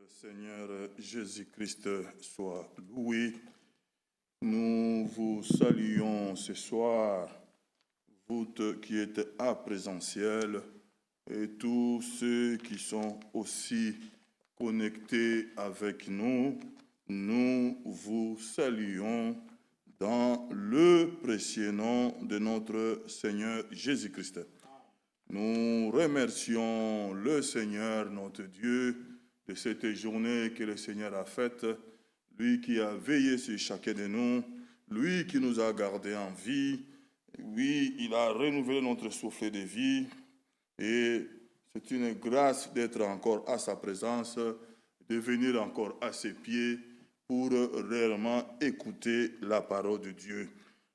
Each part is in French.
Le Seigneur Jésus-Christ soit loué. Nous vous saluons ce soir, vous qui êtes à présentiel et tous ceux qui sont aussi connectés avec nous. Nous vous saluons dans le précieux nom de notre Seigneur Jésus-Christ. Nous remercions le Seigneur, notre Dieu, de cette journée que le Seigneur a faite, lui qui a veillé sur chacun de nous, lui qui nous a gardés en vie. Oui, il a renouvelé notre souffle de vie et c'est une grâce d'être encore à sa présence, de venir encore à ses pieds pour réellement écouter la parole de Dieu.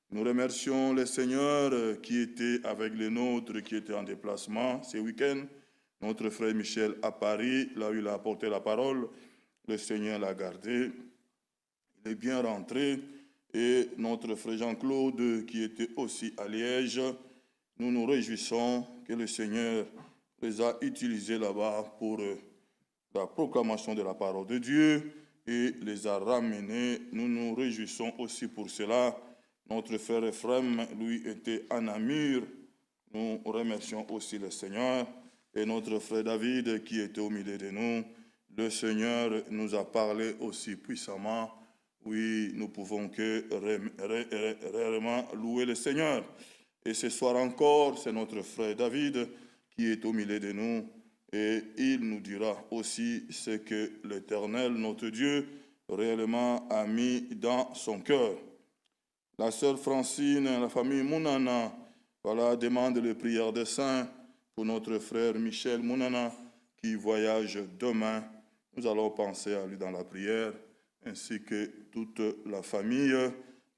Nous remercions le Seigneur qui était avec les nôtres, qui était en déplacement ce week-end. Notre frère Michel à Paris, là où il a apporté la parole, le Seigneur l'a gardé. Il est bien rentré. Et notre frère Jean-Claude, qui était aussi à Liège, nous nous réjouissons que le Seigneur les a utilisés là-bas pour la proclamation de la parole de Dieu et les a ramenés. Nous nous réjouissons aussi pour cela. Notre frère Ephraim, lui, était à Namur. Nous remercions aussi le Seigneur. Et notre frère David, qui était au milieu de nous, le Seigneur nous a parlé aussi puissamment. Oui, nous pouvons que réellement louer le Seigneur. Et ce soir encore, c'est notre frère David qui est au milieu de nous. Et il nous dira aussi ce que l'Éternel, notre Dieu, réellement a mis dans son cœur. La sœur Francine, la famille Mounana, voilà, demande les prières des saints pour notre frère Michel Mounana qui voyage demain. Nous allons penser à lui dans la prière, ainsi que toute la famille,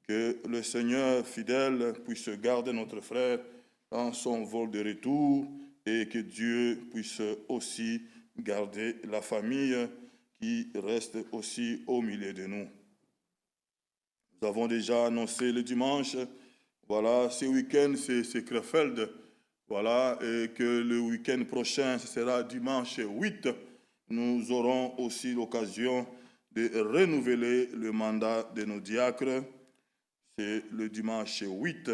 que le Seigneur fidèle puisse garder notre frère dans son vol de retour et que Dieu puisse aussi garder la famille qui reste aussi au milieu de nous. Nous avons déjà annoncé le dimanche, voilà, ce week-end c'est Krefeld, voilà, et que le week-end prochain, ce sera dimanche 8, nous aurons aussi l'occasion de renouveler le mandat de nos diacres. C'est le dimanche 8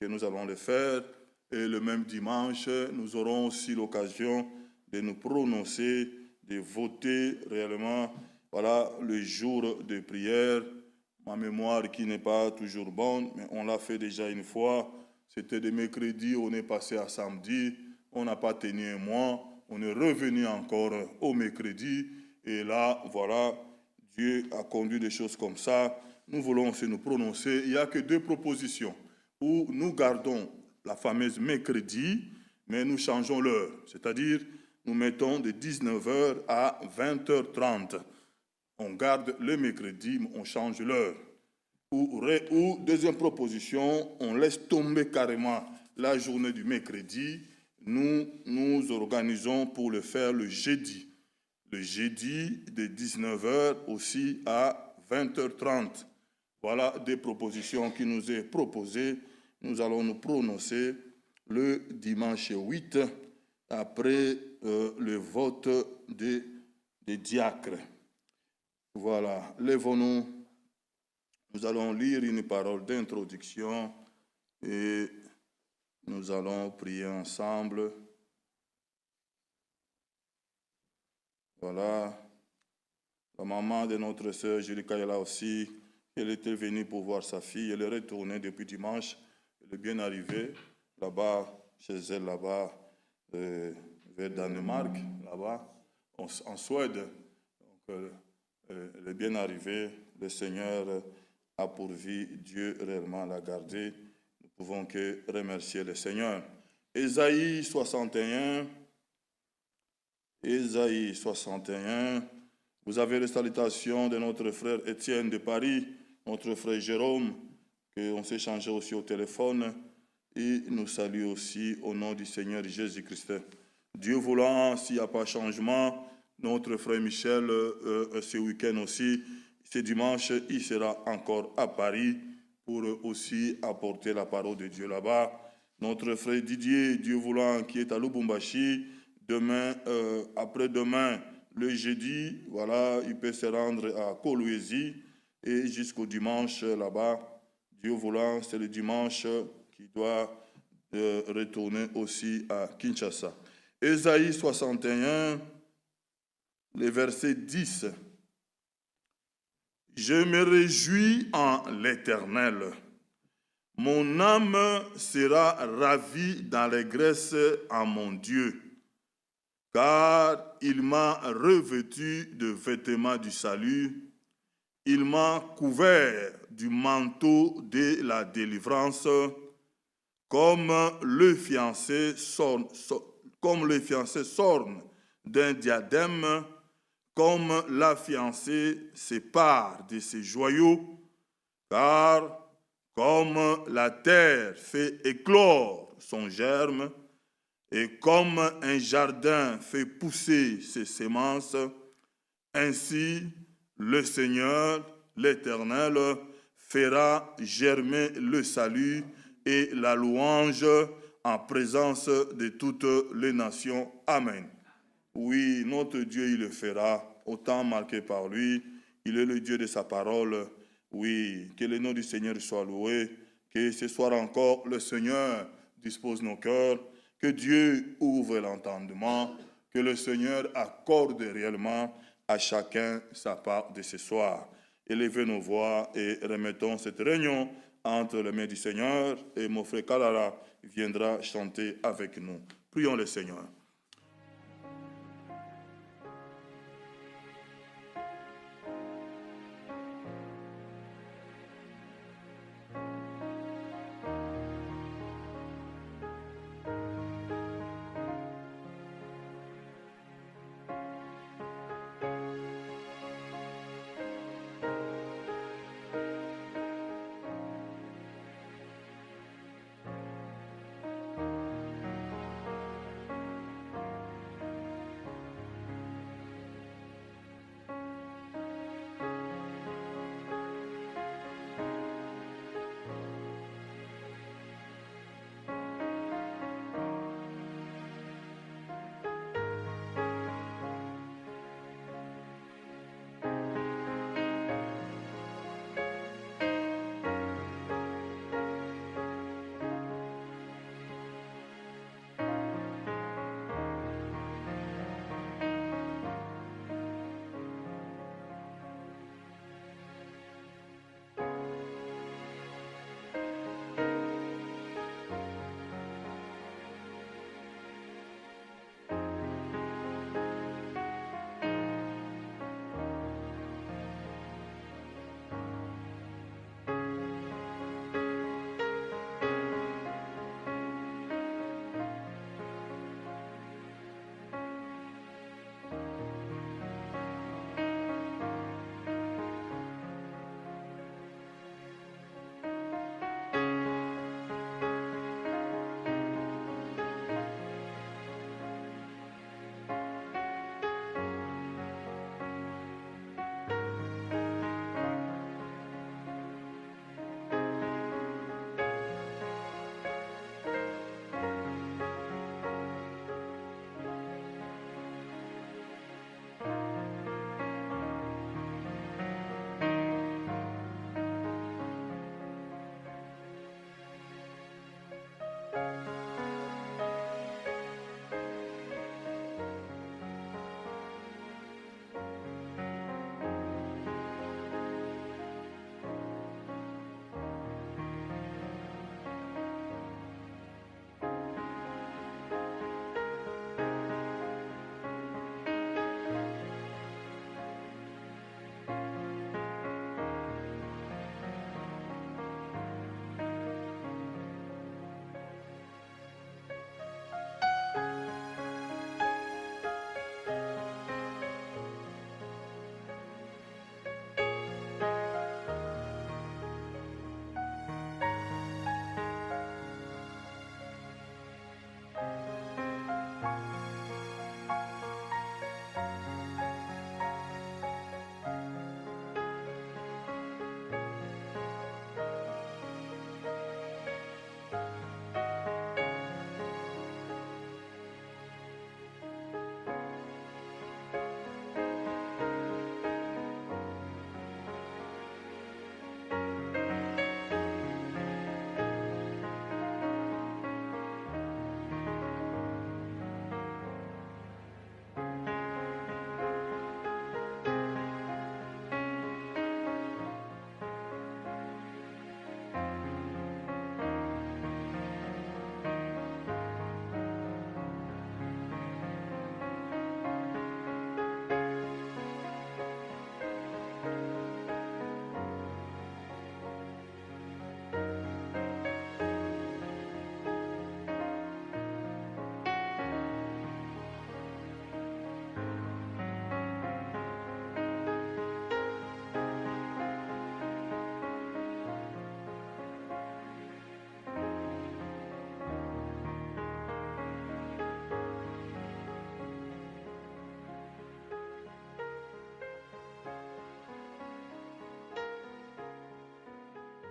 que nous allons le faire, et le même dimanche, nous aurons aussi l'occasion de nous prononcer, de voter réellement, voilà, le jour de prière. Ma mémoire qui n'est pas toujours bonne, mais on l'a fait déjà une fois. C'était de mercredi, on est passé à samedi, on n'a pas tenu un mois, on est revenu encore au mercredi, et là, voilà, Dieu a conduit des choses comme ça. Nous voulons aussi nous prononcer. Il n'y a que deux propositions, où nous gardons la fameuse mercredi, mais nous changeons l'heure, c'est-à-dire nous mettons de 19h à 20h30. On garde le mercredi, mais on change l'heure. Ou deuxième proposition, on laisse tomber carrément la journée du mercredi. Nous nous organisons pour le faire le jeudi. Le jeudi de 19h aussi à 20h30. Voilà des propositions qui nous est proposées. Nous allons nous prononcer le dimanche 8 après le vote des diacres. Voilà, lèvons-nous. Nous allons lire une parole d'introduction et nous allons prier ensemble. Voilà, la maman de notre sœur Julie Kayala aussi, elle était venue pour voir sa fille, elle est retournée depuis dimanche, elle est bien arrivée là-bas, chez elle là-bas, vers Danemark, là-bas, en Suède. Donc, elle est bien arrivée, le Seigneur a pourvu, Dieu réellement l'a gardée. Nous ne pouvons que remercier le Seigneur. Ésaïe 61, Ésaïe 61, vous avez les salutations de notre frère Étienne de Paris, notre frère Jérôme, qu'on s'est échangé aussi au téléphone, et nous salue aussi au nom du Seigneur Jésus-Christ. Dieu voulant, s'il n'y a pas de changement, notre frère Michel, ce week-end aussi, ce dimanche, il sera encore à Paris pour aussi apporter la parole de Dieu là-bas. Notre frère Didier, Dieu voulant, qui est à Lubumbashi, demain, après-demain, le jeudi, voilà, il peut se rendre à Kolwezi et jusqu'au dimanche là-bas. Dieu voulant, c'est le dimanche qui doit retourner aussi à Kinshasa. Ésaïe 61, le verset 10. Je me réjouis en l'Éternel. Mon âme sera ravie dans l'allégresse en mon Dieu, car il m'a revêtu de vêtements du salut, il m'a couvert du manteau de la délivrance, comme le fiancé s'orne d'un diadème, comme la fiancée sépare de ses joyaux, car comme la terre fait éclore son germe, et comme un jardin fait pousser ses semences, ainsi le Seigneur, l'Éternel, fera germer le salut et la louange en présence de toutes les nations. Amen. Oui, notre Dieu, il le fera, au temps marqué par lui. Il est le Dieu de sa parole. Oui, que le nom du Seigneur soit loué. Que ce soir encore, le Seigneur dispose nos cœurs. Que Dieu ouvre l'entendement. Que le Seigneur accorde réellement à chacun sa part de ce soir. Élevez nos voix et remettons cette réunion entre les mains du Seigneur. Et mon frère Kalara viendra chanter avec nous. Prions le Seigneur.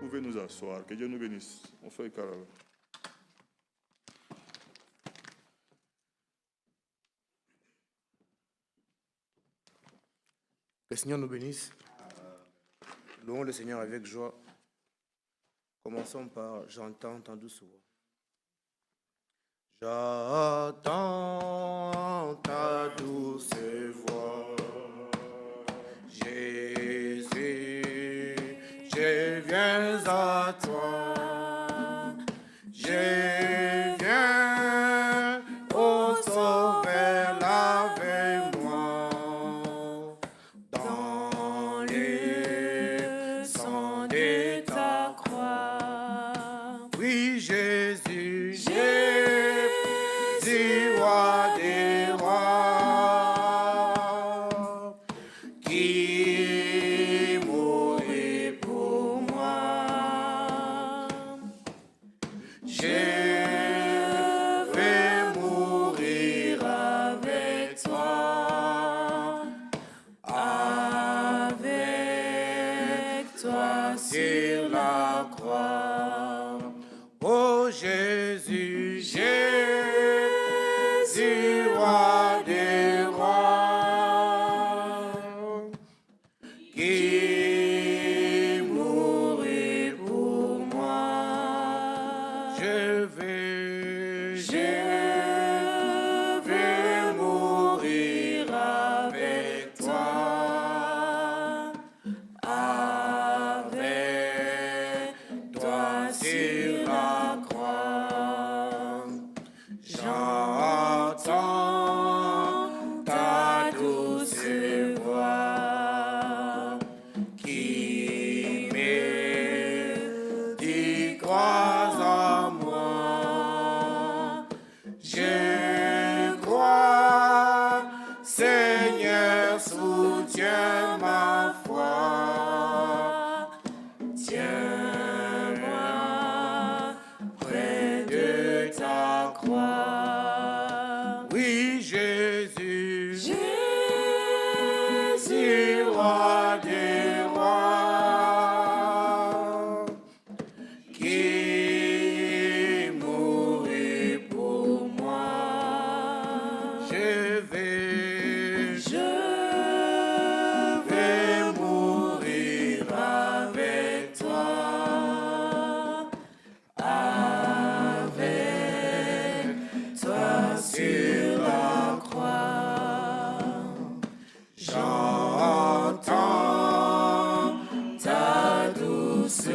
pouvez nous asseoir. Que Dieu nous bénisse. Mon frère Carole. Que le Seigneur nous bénisse. Louons le Seigneur avec joie. Commençons par j'entends ta douce voix. J'entends ta douce voix. Jésus, je viens à toi. Je viens, ô Sauveur, lave-moi dans le sang de ta croix. Oui, Jésus, Jésus, roi des rois, qui mourit pour moi. Je vais mourir avec toi, sur la croix. Oh Jésus, Jésus, roi des rois, qui mourit pour moi. Je vais mourir avec toi, sur la croix. J'entends ta douce voix qui me dit crois en moi. Je crois, Seigneur, soutiens ma foi. Tiens-moi près de ta croix. Oui, Jésus, Jésus, roi des rois, qui mourit pour moi. Je vais mourir avec toi, sur la croix. J'entends ta douce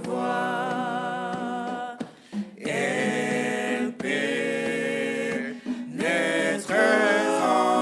voix. Elle pénètre en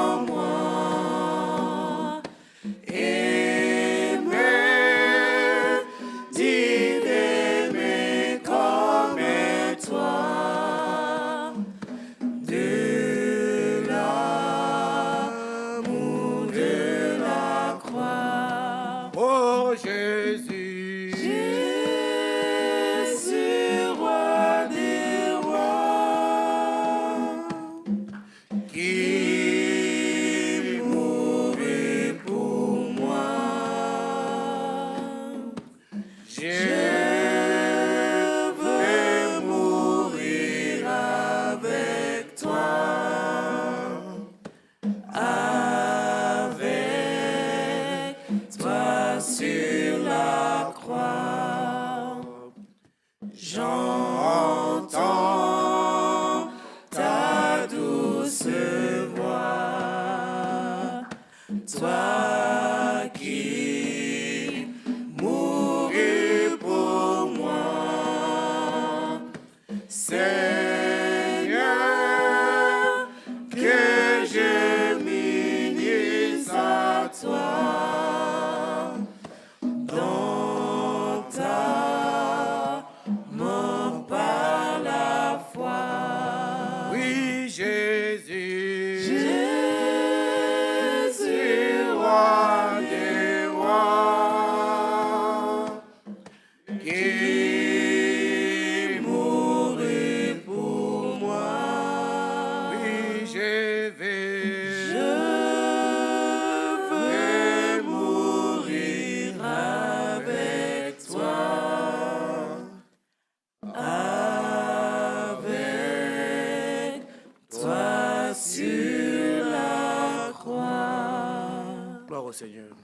au Seigneur.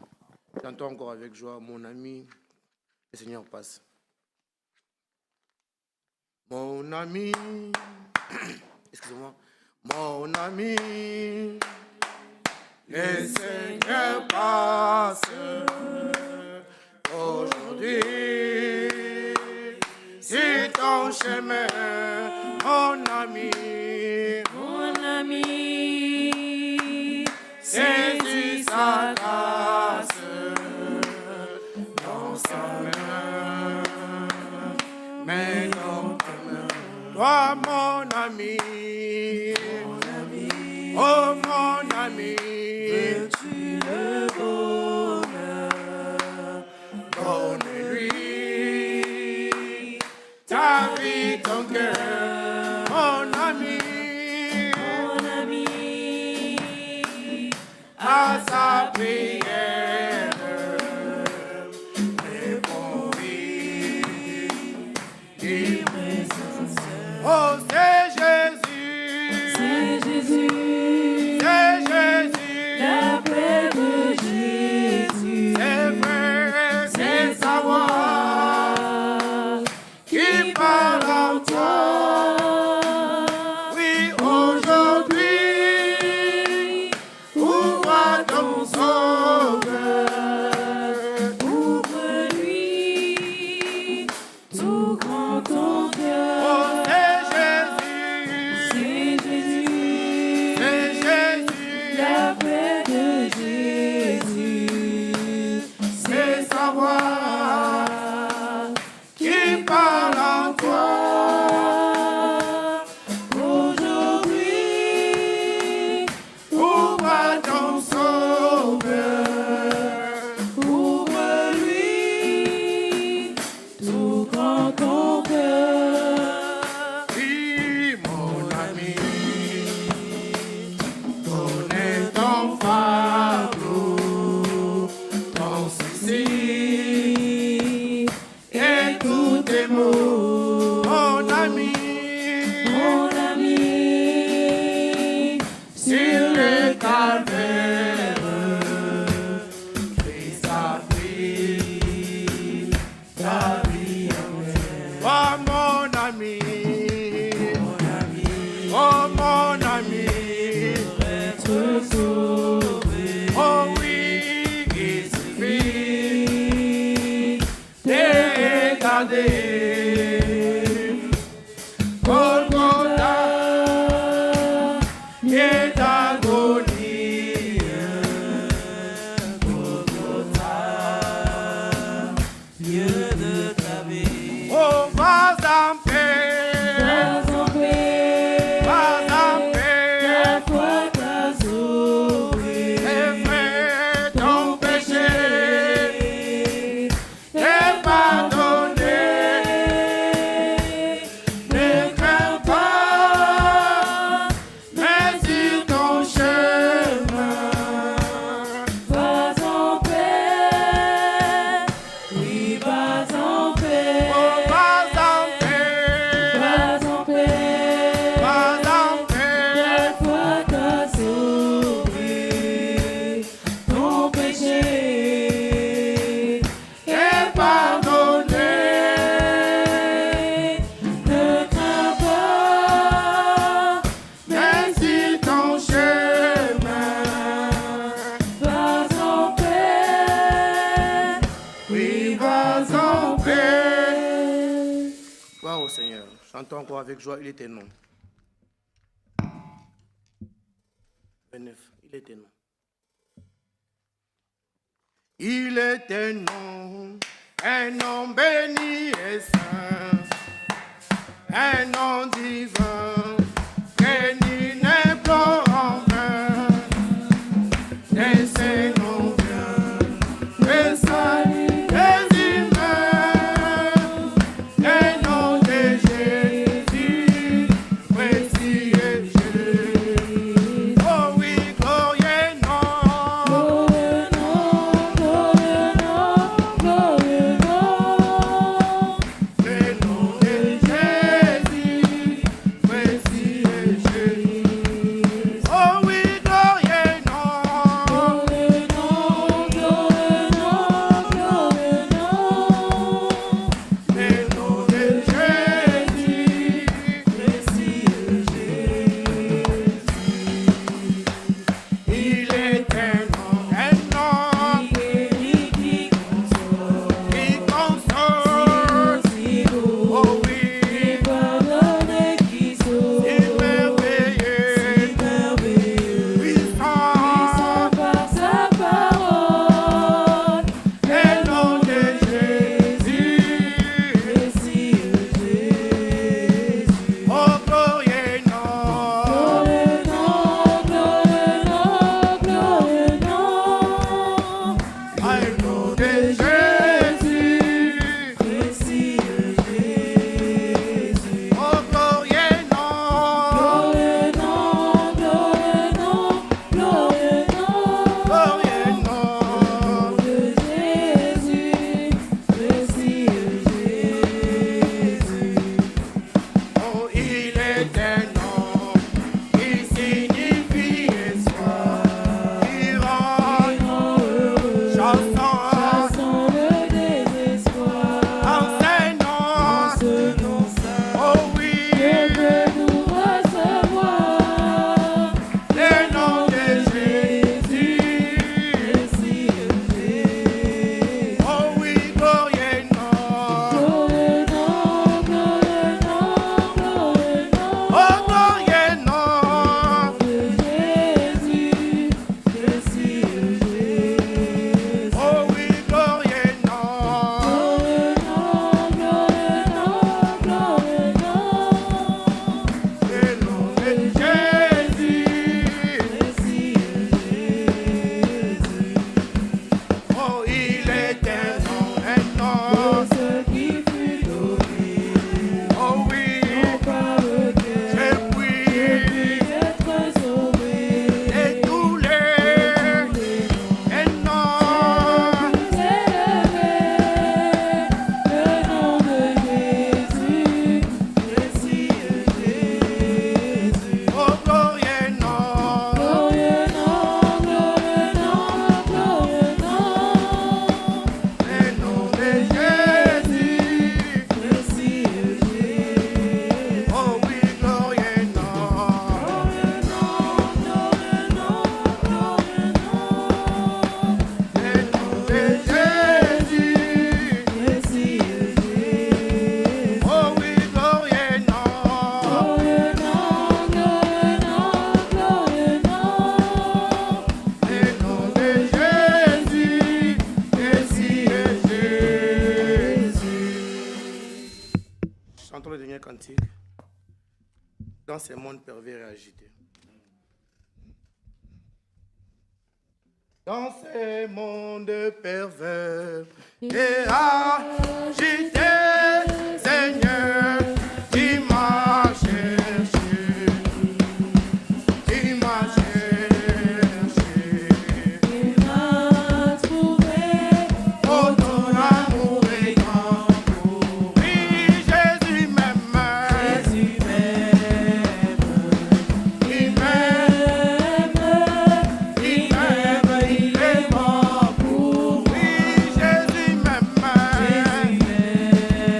Chantons encore avec joie, mon ami, le Seigneur passe. Mon ami, excusez-moi, mon ami, le Seigneur passe aujourd'hui. C'est ton chemin, mon ami, saisis sa grâce dans sa main, mais dans ta main. Toi, mon ami, oh mon ami, veux-tu le bonheur? Donne-lui ta vie, ton cœur, mon ami, à sa prière, réponds-lui. Oh, c'est Jésus, c'est Jésus, c'est Jésus, la paix de Jésus, c'est vrai, c'est sa voix qui parle en toi. Oui, aujourd'hui, ouvre ton sauveur, ouvre-lui tout grand ton cœur. oh, c'est Jésus, c'est Jésus, La paix de Jésus, c'est sa voix qui parle en toi. aujourd'hui, Ouvre ton sauveur, ouvre-lui tout grand ton cœur. oui, mon ami, connais ton fardeau, ton souci et tous tes maux, mon ami, sur le calvaire, Christ a pris ta vie en main. Oh mon ami, oh mon ami, Être sauvé, oh oui, il suffit de regarder Golgotha et d'agonie, lieu de ta vie. oh vas en paix, Vas en paix, vas en ta paix, foi t'a sauvé. et fais ton péché est pardonné. Ne crains pas, mais sur ton chemin, Vas en paix, oui, vas en paix. oh vas en paix, Vas en paix, vas en ta paix, foi t'a sauvé. Ton péché est pardonné. ne crains pas, Mais sur ton chemin, vas en paix, oui vas en paix. Gloire au Seigneur. Chantons encore avec joie, il était non. 29, il était non. Il était non, un nom béni et saint, un nom divin, que nul n'implore en vain. Et c'est nom bien, le salut des humains, le nom de Jésus, précieux Jésus. Oh oui, glorieux nom, glorieux nom, glorieux nom, glorieux nom. le nom de Jésus, précieux Jésus. Oh oui, glorieux nom, dans ce monde pervers et agité. Dans ce monde pervers et agité, Seigneur, tu m'as cherché, tu m'as cherché. Tu m'as trouvé, Oh, ton amour est grand. Oui, Jésus m'aime. Jésus m'aime, Il m'aime. Il m'aime. Il est mort pour moi. Oui, Jésus m'aime. Jésus m'aime,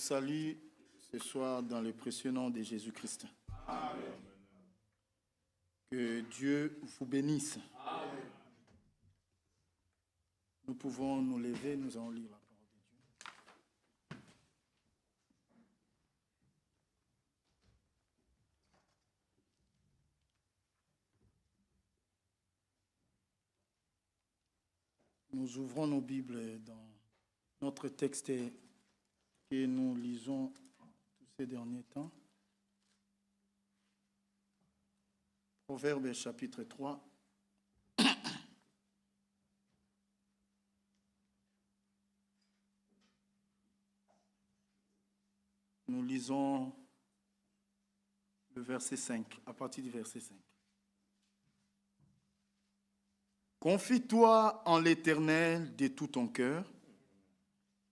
salue ce soir dans le précieux nom de Jésus-Christ. Que Dieu vous bénisse. Nous pouvons nous lever, nous allons lire la parole de Dieu. Nous ouvrons nos Bibles dans notre texte que nous lisons tous ces derniers temps. Proverbes chapitre 3. Nous lisons le verset 5, à partir du verset 5. Confie-toi en l'Éternel de tout ton cœur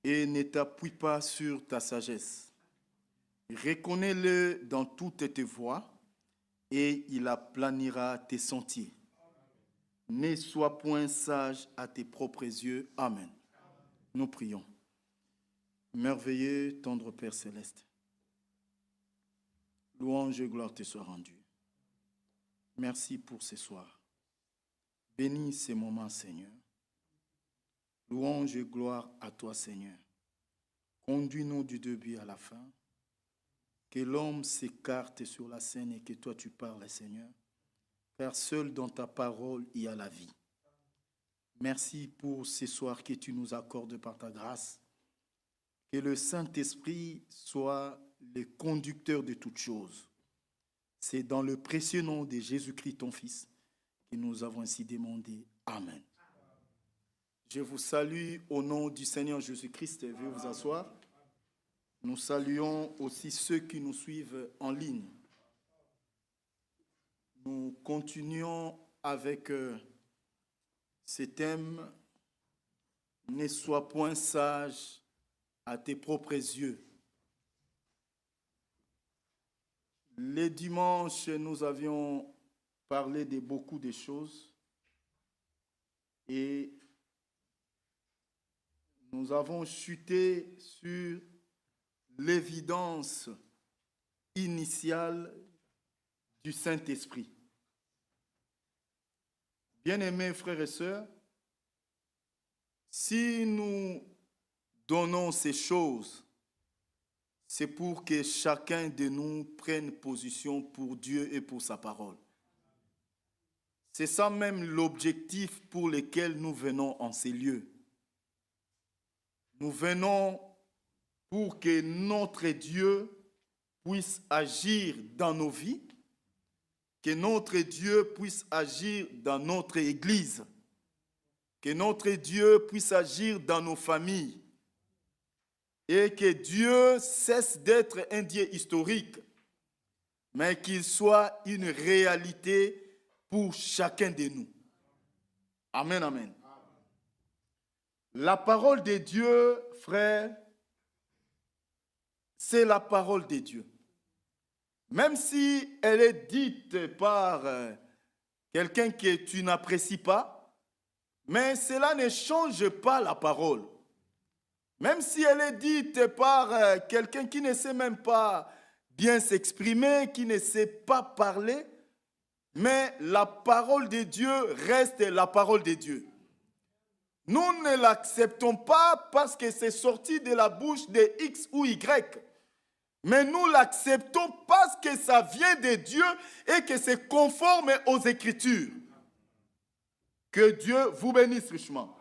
et ne t'appuie pas sur ta sagesse. Reconnais-le dans toutes tes voies et il aplanira tes sentiers. Ne sois point sage à tes propres yeux. Amen. Nous prions. Merveilleux, tendre Père céleste, louange et gloire te soient rendues. Merci pour ce soir. Bénis ces moments, Seigneur. Louange et gloire à toi, Seigneur. Conduis-nous du début à la fin. Que l'homme s'écarte sur la scène et que toi tu parles, Seigneur. Car seul dans ta parole il y a la vie. Merci pour ce soir que tu nous accordes par ta grâce. Que le Saint-Esprit soit le conducteur de toutes choses. C'est dans le précieux nom de Jésus-Christ, ton Fils, que nous avons ainsi demandé. Amen. Je vous salue au nom du Seigneur Jésus-Christ. Veuillez vous asseoir. Nous saluons aussi ceux qui nous suivent en ligne. Nous continuons avec ce thème « Ne sois point sage à tes propres yeux ». Les dimanches, nous avions parlé de beaucoup de choses et nous avons chuté sur l'évidence initiale du Saint-Esprit. Bien-aimés frères et sœurs, si nous donnons ces choses, c'est pour que chacun de nous prenne position pour Dieu et pour sa parole. C'est ça même l'objectif pour lequel nous venons en ces lieux. Nous venons pour que notre Dieu puisse agir dans nos vies, que notre Dieu puisse agir dans notre Église, que notre Dieu puisse agir dans nos familles, et que Dieu cesse d'être un Dieu historique, mais qu'il soit une réalité pour chacun de nous. Amen, amen. La parole de Dieu, frère, c'est la parole de Dieu. Même si elle est dite par quelqu'un que tu n'apprécies pas, mais cela ne change pas la parole. Même si elle est dite par quelqu'un qui ne sait même pas bien s'exprimer, qui ne sait pas parler, mais la parole de Dieu reste la parole de Dieu. Nous ne l'acceptons pas parce que c'est sorti de la bouche de X ou Y. Mais nous l'acceptons parce que ça vient de Dieu et que c'est conforme aux Écritures. Que Dieu vous bénisse richement.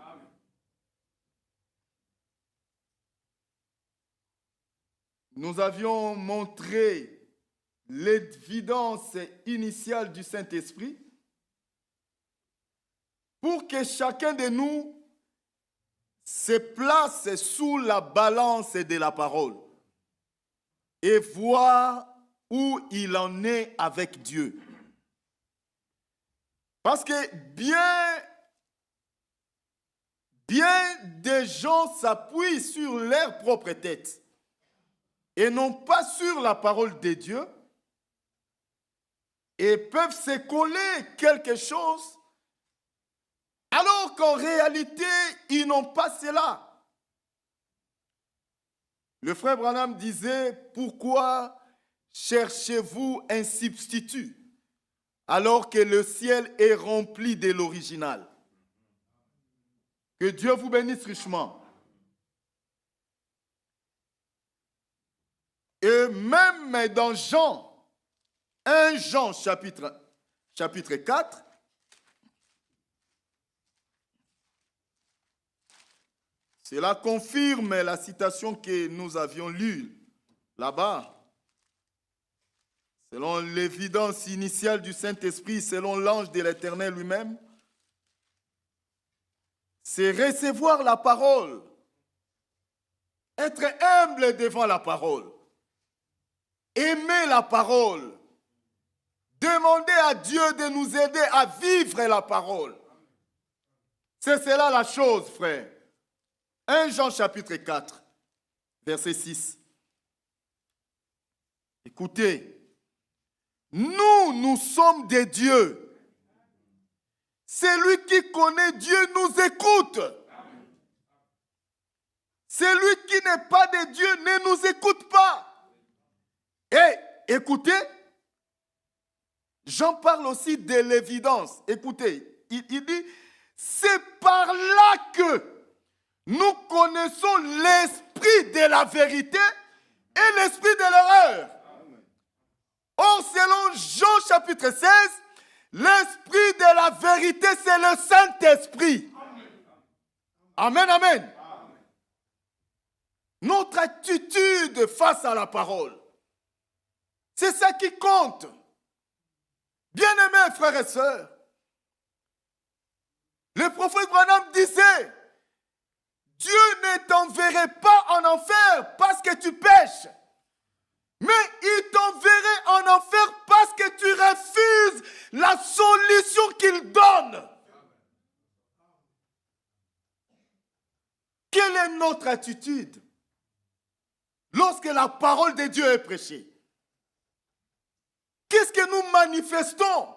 Nous avions montré l'évidence initiale du Saint-Esprit pour que chacun de nous se place sous la balance de la parole et voir où il en est avec Dieu. Parce que bien des gens s'appuient sur leur propre tête et non pas sur la parole de Dieu et peuvent se coller quelque chose alors qu'en réalité, ils n'ont pas cela. Le frère Branham disait, pourquoi cherchez-vous un substitut alors que le ciel est rempli de l'original? Que Dieu vous bénisse richement. Et même dans Jean, 1 Jean chapitre 4, cela confirme la citation que nous avions lue là-bas. Selon l'évidence initiale du Saint-Esprit, selon l'ange de l'Éternel lui-même, c'est recevoir la parole, être humble devant la parole, aimer la parole, demander à Dieu de nous aider à vivre la parole. C'est cela la chose, frère. 1 Jean chapitre 4, verset 6. Écoutez, nous sommes des dieux. Celui qui connaît Dieu nous écoute. Celui qui n'est pas de Dieu ne nous écoute pas. Et écoutez, Jean parle aussi de l'évidence. Écoutez, il dit, c'est par là que nous connaissons l'esprit de la vérité et l'esprit de l'erreur. Or, selon Jean chapitre 16, l'esprit de la vérité, c'est le Saint-Esprit. Amen, amen. Notre attitude face à la parole, c'est ça qui compte. Bien-aimés frères et sœurs, le prophète Branham disait, Dieu ne t'enverrait pas en enfer parce que tu pêches, mais il t'enverrait en enfer parce que tu refuses la solution qu'il donne. Quelle est notre attitude lorsque la parole de Dieu est prêchée? Qu'est-ce que nous manifestons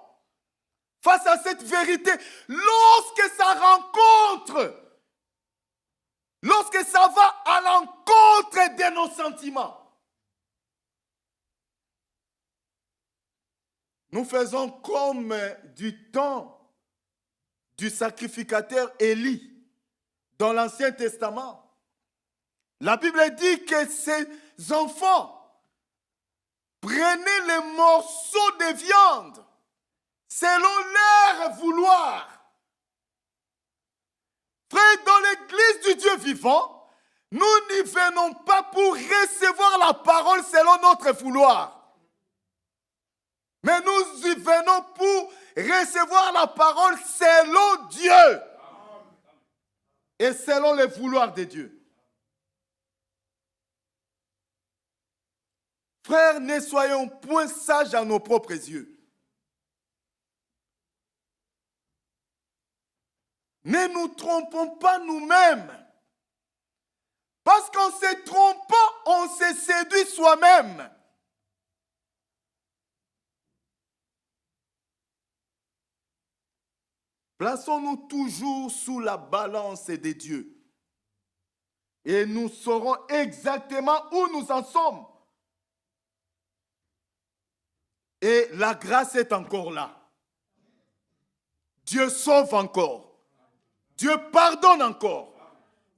face à cette vérité lorsque ça rencontre, lorsque ça va à l'encontre de nos sentiments? Nous faisons comme du temps du sacrificateur Élie dans l'Ancien Testament. La Bible dit que ses enfants prenaient les morceaux de viande selon leur vouloir. Frère, dans l'église du Dieu vivant, nous n'y venons pas pour recevoir la parole selon notre vouloir. Mais nous y venons pour recevoir la parole selon Dieu et selon le vouloir de Dieu. Frères, ne soyons point sages à nos propres yeux. Ne nous trompons pas nous-mêmes. Parce qu'en se trompant, on se séduit soi-même. Plaçons-nous toujours sous la balance de Dieu. Et nous saurons exactement où nous en sommes. Et la grâce est encore là. Dieu sauve encore. Dieu pardonne encore.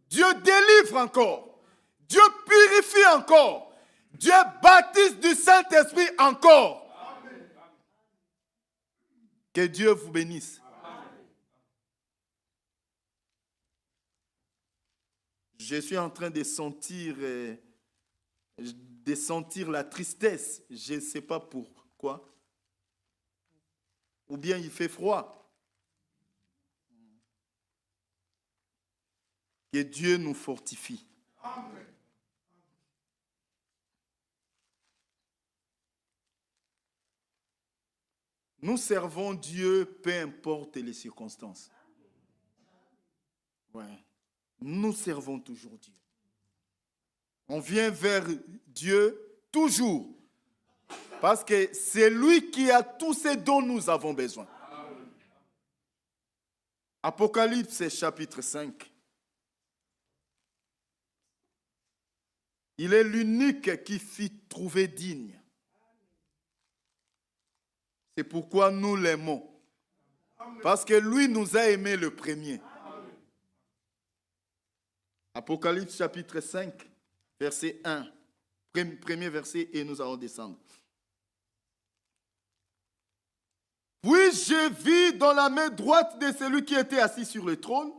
Dieu délivre encore. Dieu purifie encore. Dieu baptise du Saint-Esprit encore. Que Dieu vous bénisse. Je suis en train de sentir la tristesse. Je ne sais pas pourquoi. Ou bien il fait froid. Que Dieu nous fortifie. Amen. Nous servons Dieu, peu importe les circonstances. Ouais. Nous servons toujours Dieu. On vient vers Dieu toujours. Parce que c'est lui qui a tout ce dont nous avons besoin. Apocalypse chapitre 5. Il est l'unique qui fit trouver digne. C'est pourquoi nous l'aimons. Parce que lui nous a aimés le premier. Apocalypse chapitre 5, verset 1. Premier verset et nous allons descendre. Puis je vis dans la main droite de celui qui était assis sur le trône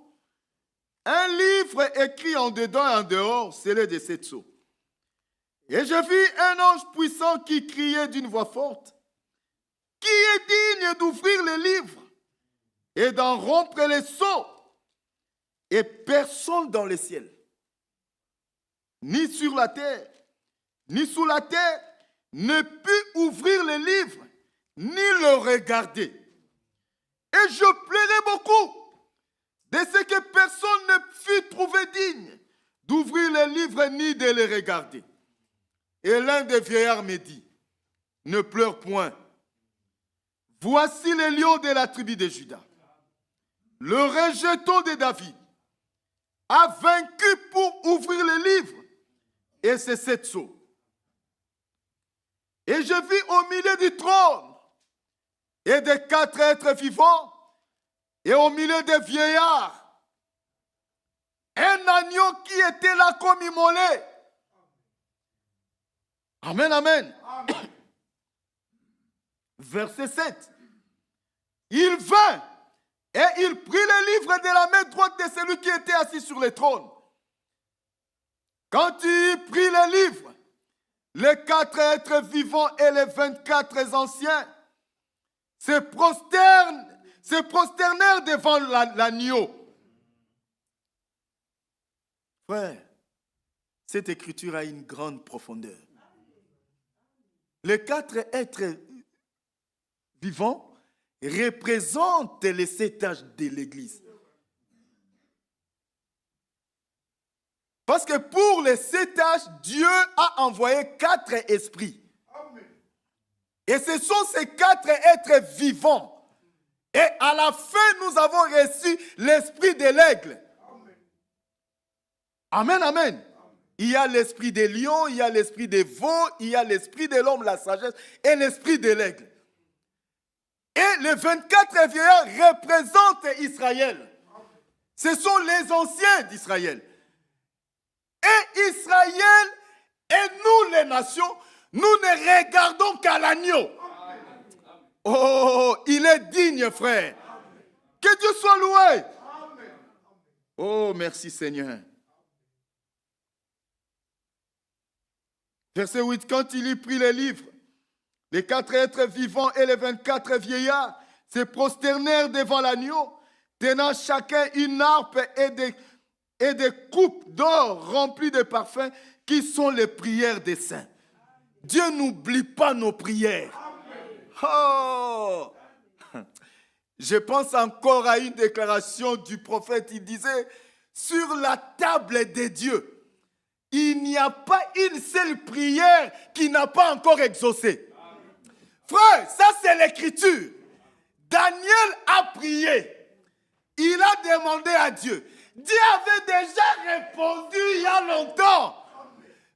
un livre écrit en dedans et en dehors, scellé de 7 sceaux. Et je vis un ange puissant qui criait d'une voix forte: qui est digne d'ouvrir les livres et d'en rompre les sceaux? Et personne dans le ciel, ni sur la terre, ni sous la terre, ne put ouvrir les livres, ni le regarder. Et je plairais beaucoup de ce que personne ne fut trouvé digne d'ouvrir les livres ni de les regarder. Et l'un des vieillards me dit: ne pleure point. Voici le lion de la tribu de Juda, le rejeton de David, a vaincu pour ouvrir les livres et ses 7 sceaux. Et je vis au milieu du trône et des 4 êtres vivants et au milieu des vieillards un agneau qui était là comme immolé. Amen, amen. Amen. Verset 7. Il vint et il prit le livre de la main droite de celui qui était assis sur le trône. Quand il prit le livre, les 4 êtres vivants et les 24 anciens se prosternèrent devant l'agneau. Frère, cette écriture a une grande profondeur. Les 4 êtres vivants représentent les 7 âges de l'Église. Parce que pour les 7 âges, Dieu a envoyé 4 esprits. Et ce sont ces 4 êtres vivants. Et à la fin, nous avons reçu l'esprit de l'aigle. Amen, amen. Il y a l'esprit des lions, il y a l'esprit des veaux, il y a l'esprit de l'homme, la sagesse, et l'esprit de l'aigle. Et les 24 vieillards représentent Israël. Ce sont les anciens d'Israël. Et Israël et nous, les nations, nous ne regardons qu'à l'agneau. Oh, il est digne, frère. Que Dieu soit loué. Oh, merci Seigneur. Verset 8, quand il y prit les livres, les 4 êtres vivants et les 24 vieillards se prosternèrent devant l'agneau, tenant chacun une harpe et des coupes d'or remplies de parfums qui sont les prières des saints. Dieu n'oublie pas nos prières. Oh! Je pense encore à une déclaration du prophète. Il disait, sur la table de Dieu, il n'y a pas une seule prière qui n'a pas encore exaucé. Frère, ça c'est l'écriture. Daniel a prié. Il a demandé à Dieu. Dieu avait déjà répondu il y a longtemps.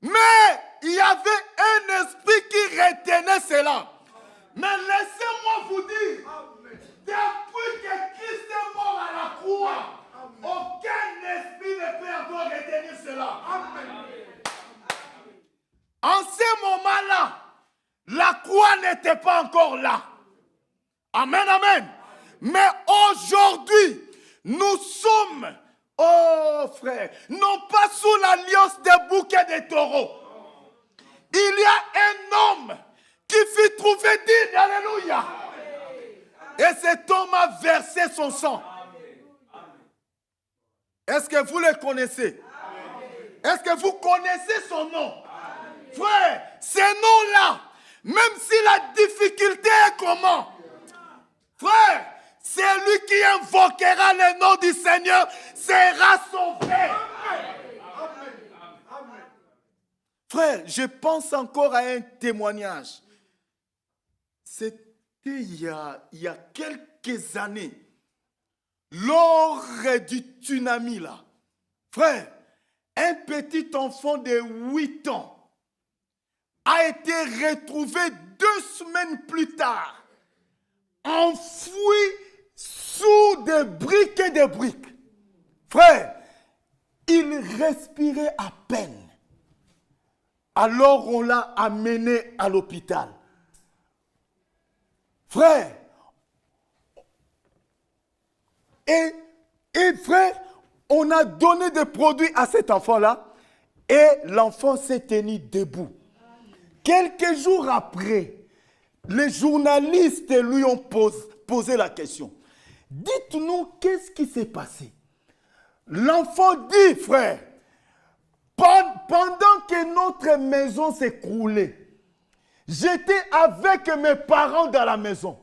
Mais il y avait un esprit qui retenait cela. Mais laissez-moi vous dire, depuis que Christ est mort à la croix, aucun esprit ne peut encore retenir cela. En ce moment-là, la croix n'était pas encore là. Amen, amen. Mais aujourd'hui, nous sommes, oh frère, non pas sous l'alliance des bouquets de taureaux. Il y a un homme qui fit trouver digne, alléluia. Et cet homme a versé son sang. Est-ce que vous le connaissez? Est-ce que vous connaissez son nom? Frère, ce nom-là, même si la difficulté est comment? Frère, c'est lui qui invoquera le nom du Seigneur, sera sauvé. Frère, je pense encore à un témoignage. C'était il y a quelques années, lors du tsunami là. Frère, un petit enfant de 8 ans a été retrouvé 2 semaines plus tard, enfoui sous des briques et des briques. Frère, il respirait à peine. Alors on l'a amené à l'hôpital. Frère, et frère, on a donné des produits à cet enfant-là et l'enfant s'est tenu debout. Quelques jours après, les journalistes lui ont posé la question. Dites-nous, qu'est-ce qui s'est passé? L'enfant dit, frère, pendant que notre maison s'écroulait, j'étais avec mes parents dans la maison.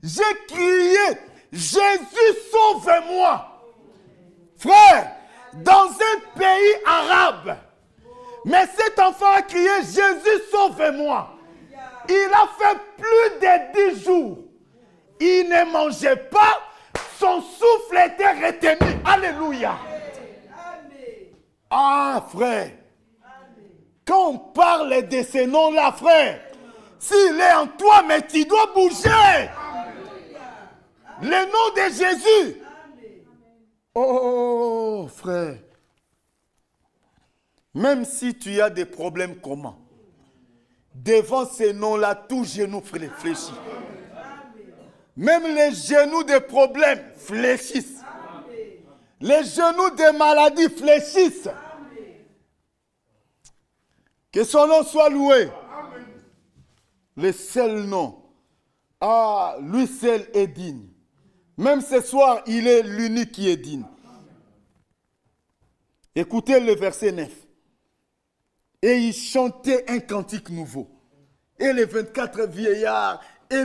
J'ai crié, Jésus, sauve-moi. Frère, dans un pays arabe, mais cet enfant a crié, Jésus, sauve-moi. Il a fait plus de 10 jours. Il ne mangeait pas, son souffle était retenu. Alléluia. Ah, frère, quand on parle de ces noms-là, frère, s'il est en toi, mais tu dois bouger. Le nom de Jésus. Oh, frère. Même si tu as des problèmes communs, devant ces noms-là, tout genou fléchit. Même les genoux des problèmes fléchissent. Les genoux des maladies fléchissent. Que son nom soit loué. Le seul nom. Ah, lui seul est digne. Même ce soir, il est l'unique qui est digne. Écoutez le verset 9. Et il chantait un cantique nouveau. Et les 24 vieillards et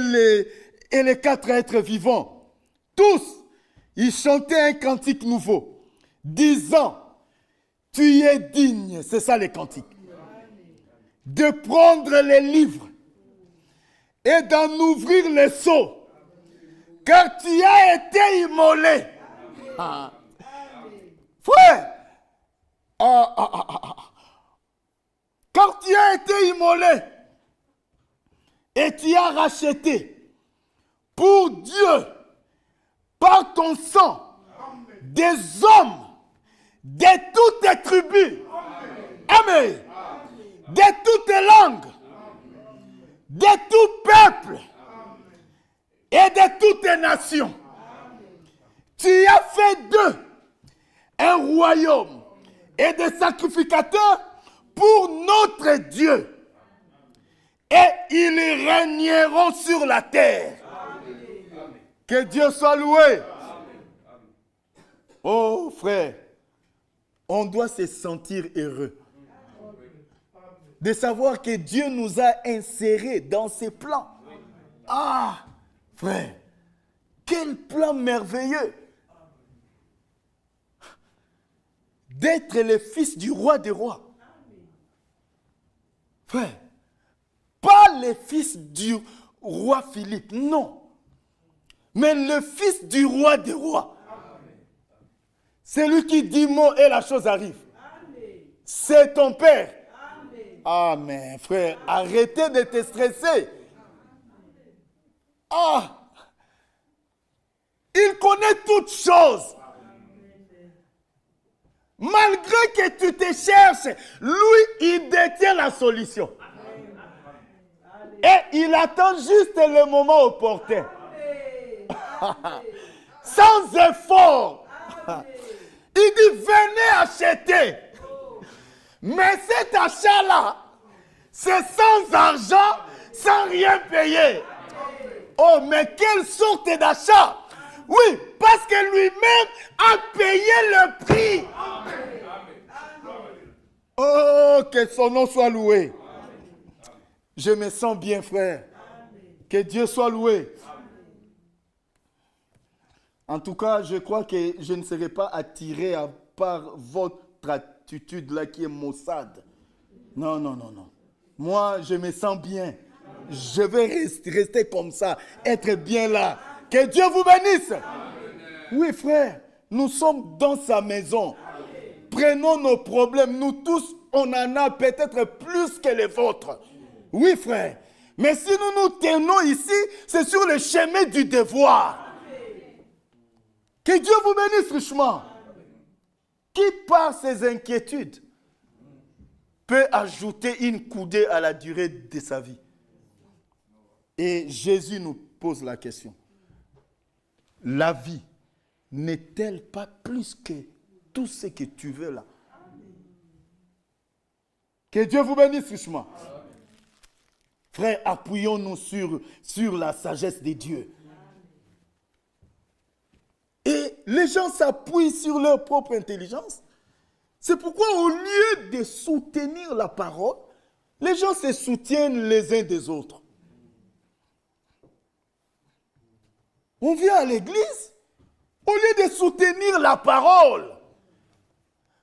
les 4 êtres vivants, tous, ils chantaient un cantique nouveau, disant, tu es digne, c'est ça les cantiques, de prendre les livres et d'en ouvrir les sceaux, car tu as été immolé. Ah. Frère, car tu as été immolé et tu as racheté pour Dieu, par ton sang, des hommes de toutes les tribus, amen, de toutes les langues, de tout peuple et de toutes les nations. Tu as fait d'eux un royaume et des sacrificateurs pour notre Dieu. Et ils régneront sur la terre. Que Dieu soit loué. Oh frère, on doit se sentir heureux de savoir que Dieu nous a insérés dans ses plans. Ah frère, quel plan merveilleux d'être le fils du roi des rois. Frère, pas le fils du roi Philippe, non. Mais le fils du roi des rois. C'est lui qui dit mot et la chose arrive. C'est ton père. Amen, frère. Arrêtez de te stresser. Ah! Il connaît toutes choses. Malgré que tu te cherches, lui, il détient la solution. Et il attend juste le moment opportun. Sans effort. Il dit, venez acheter. Mais cet achat-là, c'est sans argent, sans rien payer. Oh, mais quelle sorte d'achat? Oui, parce que lui-même a payé le prix. Oh, que son nom soit loué. Je me sens bien, frère. Que Dieu soit loué. En tout cas, je crois que je ne serai pas attiré par votre attitude là qui est maussade. Non, non, non, non. Moi, je me sens bien. Je vais rester comme ça, être bien là. Que Dieu vous bénisse. Oui, frère, nous sommes dans sa maison. prenons nos problèmes, nous tous, on en a peut-être plus que les vôtres. Oui, frère. Mais si nous nous tenons ici, c'est sur le chemin du devoir. Que Dieu vous bénisse richement. Qui, par ses inquiétudes, peut ajouter une coudée à la durée de sa vie? Et Jésus nous pose la question. La vie n'est-elle pas plus que tout ce que tu veux là? Que Dieu vous bénisse richement. Frère, appuyons-nous sur la sagesse de Dieu. Et les gens s'appuient sur leur propre intelligence. C'est pourquoi au lieu de soutenir la parole, les gens se soutiennent les uns des autres. On vient à l'église, au lieu de soutenir la parole.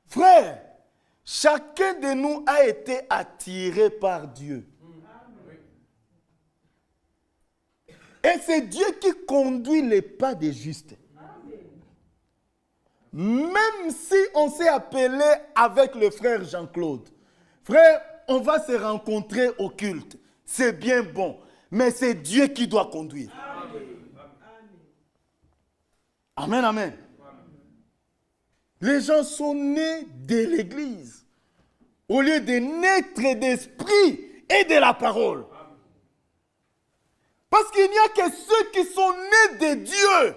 Frère, chacun de nous a été attiré par Dieu. Et c'est Dieu qui conduit les pas des justes. Même si on s'est appelé avec le frère Jean-Claude, frère, on va se rencontrer au culte. C'est bien bon, mais c'est Dieu qui doit conduire. Amen, amen. Les gens sont nés de l'église au lieu de naître d'esprit et de la parole. Parce qu'il n'y a que ceux qui sont nés de Dieu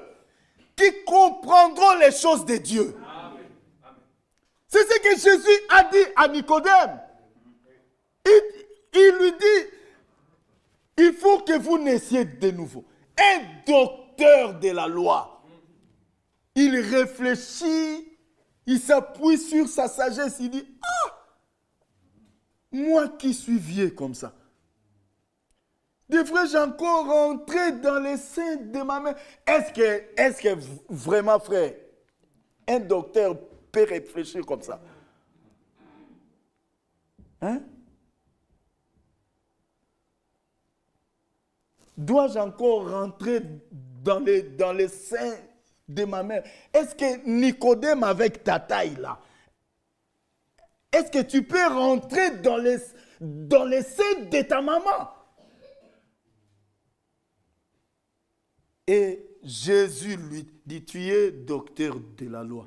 qui comprendront les choses de Dieu. C'est ce que Jésus a dit à Nicodème. Il lui dit, il faut que vous naissiez de nouveau. Un docteur de la loi. Il réfléchit, il s'appuie sur sa sagesse, il dit, moi qui suis vieux comme ça, devrais-je encore rentrer dans les seins de ma mère? Est-ce que vraiment, frère, un docteur peut réfléchir comme ça? Hein? Dois-je encore rentrer dans les seins de ma mère? Est-ce que Nicodème, avec ta taille là, est-ce que tu peux rentrer dans les seins de ta maman? Et Jésus lui dit, tu es docteur de la loi.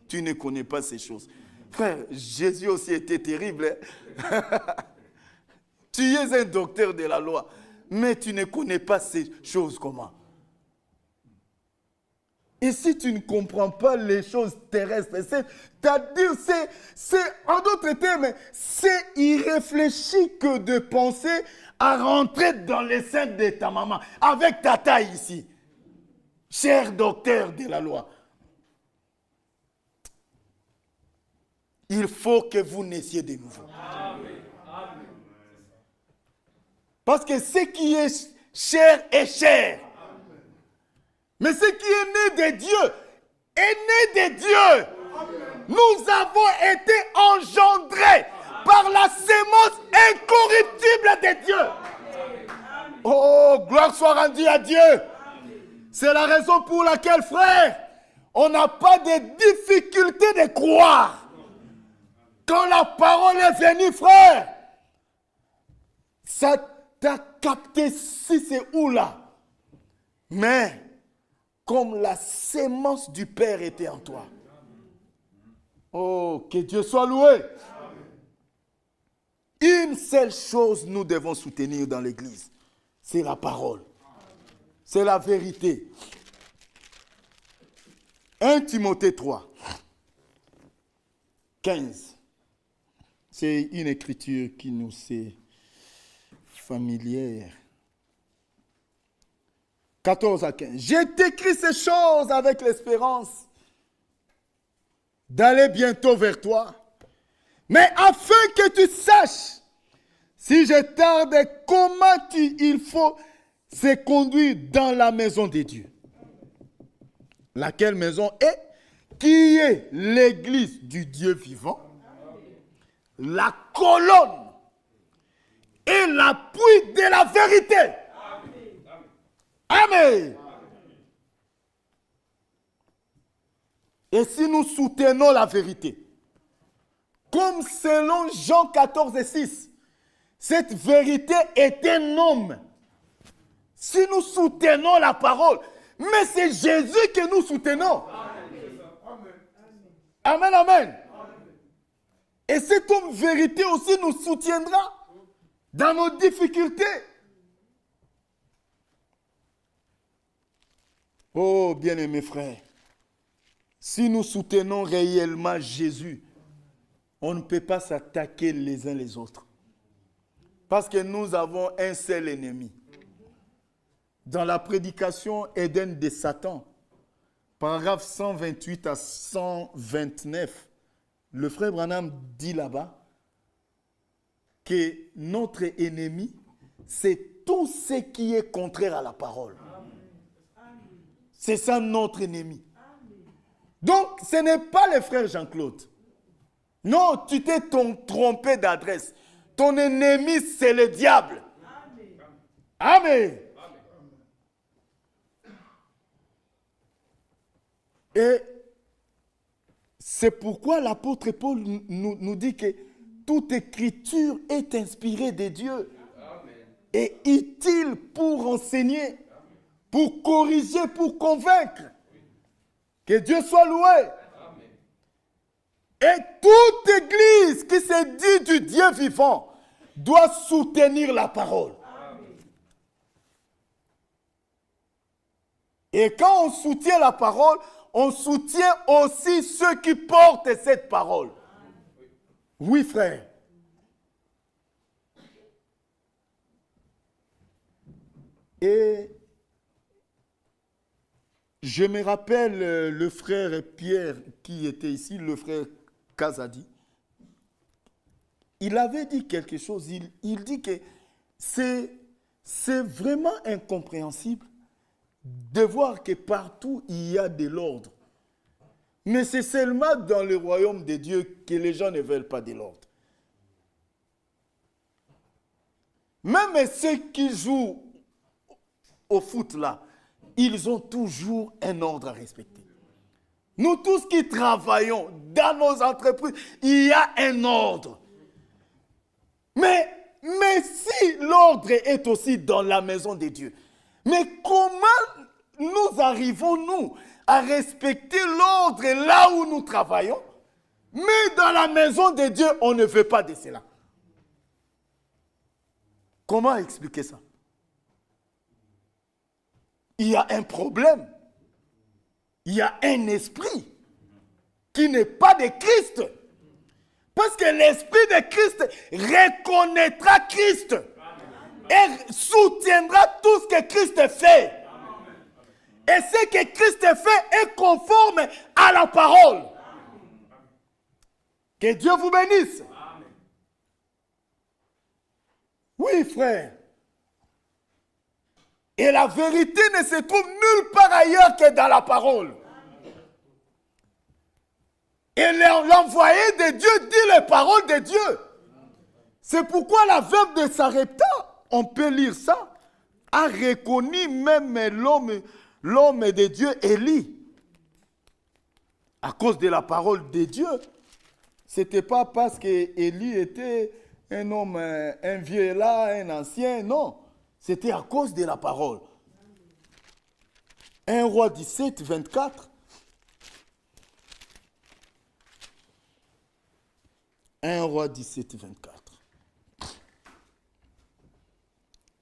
Tu ne connais pas ces choses. Frère, Jésus aussi était terrible. Hein? Tu es un docteur de la loi, mais tu ne connais pas ces choses comment? Et si tu ne comprends pas les choses terrestres, c'est-à-dire, en d'autres termes, c'est irréfléchi que de penser à rentrer dans les seins de ta maman, avec ta taille ici. Cher docteur de la loi. Il faut que vous naissiez de nouveau. Parce que ce qui est cher est cher. Mais ce qui est né de Dieu est né de Dieu. Nous avons été engendrés par la sémence incorruptible de Dieu. Oh, gloire soit rendue à Dieu. C'est la raison pour laquelle, frère, on n'a pas de difficulté de croire. Quand la parole est venue, frère, ça t'a capté si c'est où là. Mais, comme la sémence du Père était en toi. Oh, que Dieu soit loué. Une seule chose nous devons soutenir dans l'Église, c'est la parole. C'est la vérité. 1 Timothée 3, 15. C'est une écriture qui nous est familière. 14 à 15. J'ai écrit ces choses avec l'espérance d'aller bientôt vers toi, mais afin que tu saches, si je tarde, comment il faut se conduire dans la maison de Dieu. Laquelle maison est? Qui est l'église du Dieu vivant, la colonne et l'appui de la vérité. Amen. Et si nous soutenons la vérité, comme selon Jean 14 et 6, cette vérité est un homme. Si nous soutenons la parole, mais c'est Jésus que nous soutenons. Amen, amen. Et cet homme vérité aussi nous soutiendra dans nos difficultés. Oh, bien-aimés frères, si nous soutenons réellement Jésus, on ne peut pas s'attaquer les uns les autres. Parce que nous avons un seul ennemi. Dans la prédication Éden de Satan, paragraphe 128 à 129, le frère Branham dit là-bas que notre ennemi, c'est tout ce qui est contraire à la parole. C'est ça notre ennemi. Donc, ce n'est pas le frère Jean-Claude. Non, tu t'es trompé d'adresse. Ton ennemi, c'est le diable. Amen. Et c'est pourquoi l'apôtre Paul nous dit que toute écriture est inspirée de Dieu et utile pour enseigner, pour corriger, pour convaincre. Que Dieu soit loué. Et toute église qui se dit du Dieu vivant doit soutenir la parole. Et quand on soutient la parole, on soutient aussi ceux qui portent cette parole. Oui, frère. Et je me rappelle le frère Pierre qui était ici, le frère Kazadi. Il avait dit quelque chose. Il dit que c'est vraiment incompréhensible de voir que partout il y a de l'ordre. Mais c'est seulement dans le royaume de Dieu que les gens ne veulent pas de l'ordre. Même ceux qui jouent au foot là, ils ont toujours un ordre à respecter. Nous tous qui travaillons dans nos entreprises, il y a un ordre. Mais si l'ordre est aussi dans la maison de Dieu, mais comment nous arrivons-nous à respecter l'ordre là où nous travaillons, mais dans la maison de Dieu, on ne veut pas de cela? Comment expliquer ça? Il y a un problème. Il y a un esprit qui n'est pas de Christ. Parce que l'esprit de Christ reconnaîtra Christ et soutiendra tout ce que Christ fait. Et ce que Christ fait est conforme à la parole. Que Dieu vous bénisse. Oui, frère. Et la vérité ne se trouve nulle part ailleurs que dans la parole. Et l'envoyé de Dieu dit les paroles de Dieu. C'est pourquoi la veuve de Sarepta, on peut lire ça, a reconnu même l'homme de Dieu, Élie. À cause de la parole de Dieu. Ce n'était pas parce qu'Élie était un homme, un vieux là, un ancien, non. C'était à cause de la parole. 1 Roi 17, 24. 1 Roi 17, 24.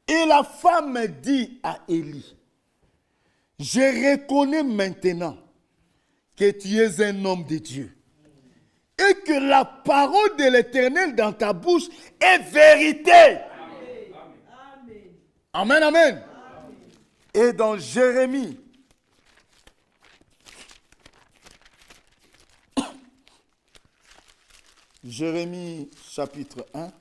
Et la femme dit à Élie, je reconnais maintenant que tu es un homme de Dieu et que la parole de l'Éternel dans ta bouche est vérité. Amen, amen. Et dans Jérémie, Jérémie chapitre 1,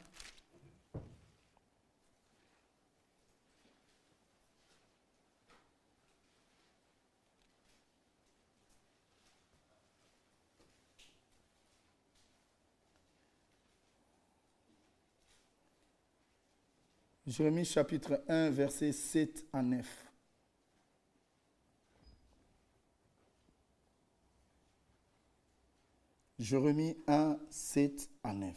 Jérémie chapitre 1, versets 7 à 9. Jérémie 1, 7 à 9.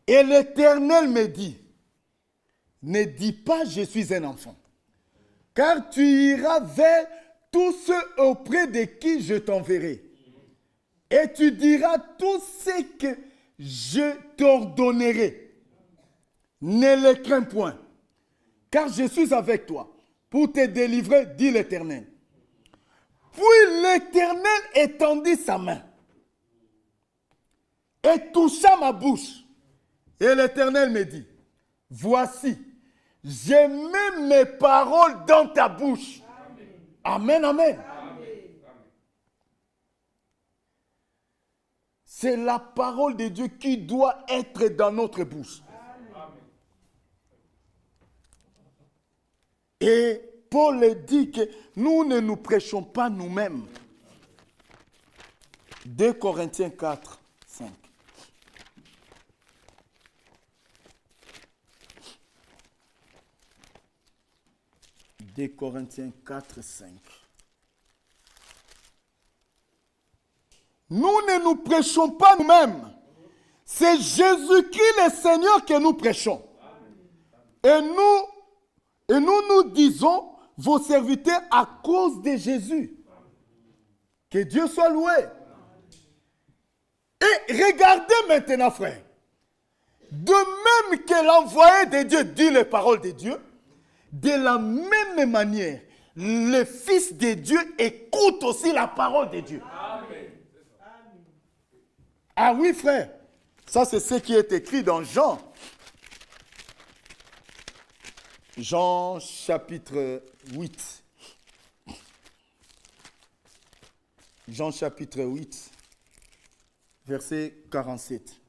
Et l'Éternel me dit, ne dis pas je suis un enfant, car tu iras vers tous ceux auprès de qui je t'enverrai. Et tu diras tout ce que je t'ordonnerai. Ne les crains point, car je suis avec toi pour te délivrer, dit l'Éternel. Puis l'Éternel étendit sa main et toucha ma bouche. Et l'Éternel me dit, voici, j'ai mis mes paroles dans ta bouche. Amen, amen. C'est la parole de Dieu qui doit être dans notre bouche. Et Paul dit que nous ne nous prêchons pas nous-mêmes. 2 Corinthiens 4, 5. 2 Corinthiens 4, 5. Nous ne nous prêchons pas nous-mêmes. C'est Jésus-Christ le Seigneur que nous prêchons. Et nous disons, vos serviteurs, à cause de Jésus. Que Dieu soit loué. Et regardez maintenant, frère. De même que l'envoyé de Dieu dit les paroles de Dieu, de la même manière, le Fils de Dieu écoute aussi la parole de Dieu. Amen. Ah oui, frère. Ça, c'est ce qui est écrit dans Jean. Jean chapitre 8. Jean chapitre 8, verset 47.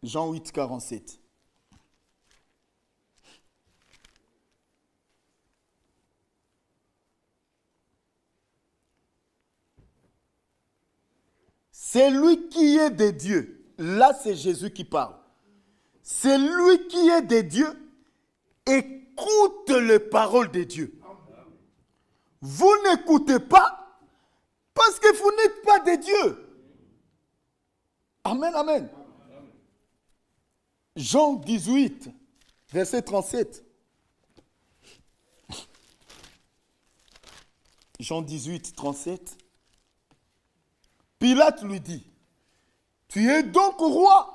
Jean 8, 47. C'est lui qui est de Dieu. Là, c'est Jésus qui parle. C'est lui qui est de Dieu. Écoute les paroles de Dieu. Vous n'écoutez pas parce que vous n'êtes pas de Dieu. Amen, amen. Jean 18, verset 37. Jean 18, 37. Pilate lui dit, tu es donc roi?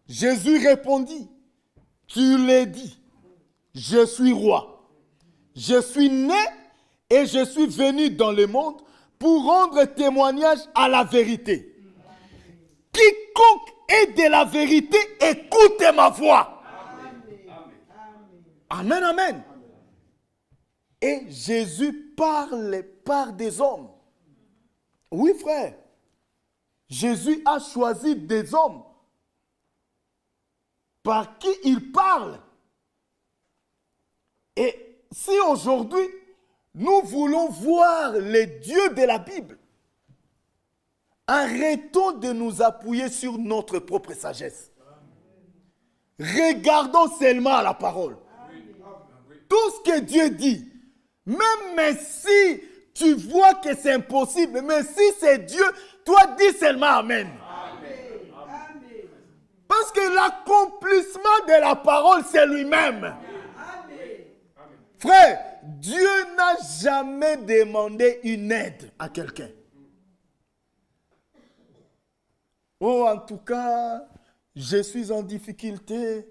Jésus répondit, tu l'as dit, je suis roi. Je suis né et je suis venu dans le monde pour rendre témoignage à la vérité. Quiconque est de la vérité, écoutez ma voix. Amen, amen. Et Jésus parle par des hommes. Oui, frère. Jésus a choisi des hommes par qui il parle. Et si aujourd'hui, nous voulons voir les dieux de la Bible, arrêtons de nous appuyer sur notre propre sagesse. Regardons seulement à la parole. Tout ce que Dieu dit, même si tu vois que c'est impossible, mais si c'est Dieu, toi dis seulement Amen. Parce que l'accomplissement de la parole, c'est lui-même. Frère, Dieu n'a jamais demandé une aide à quelqu'un. Oh, en tout cas, je suis en difficulté.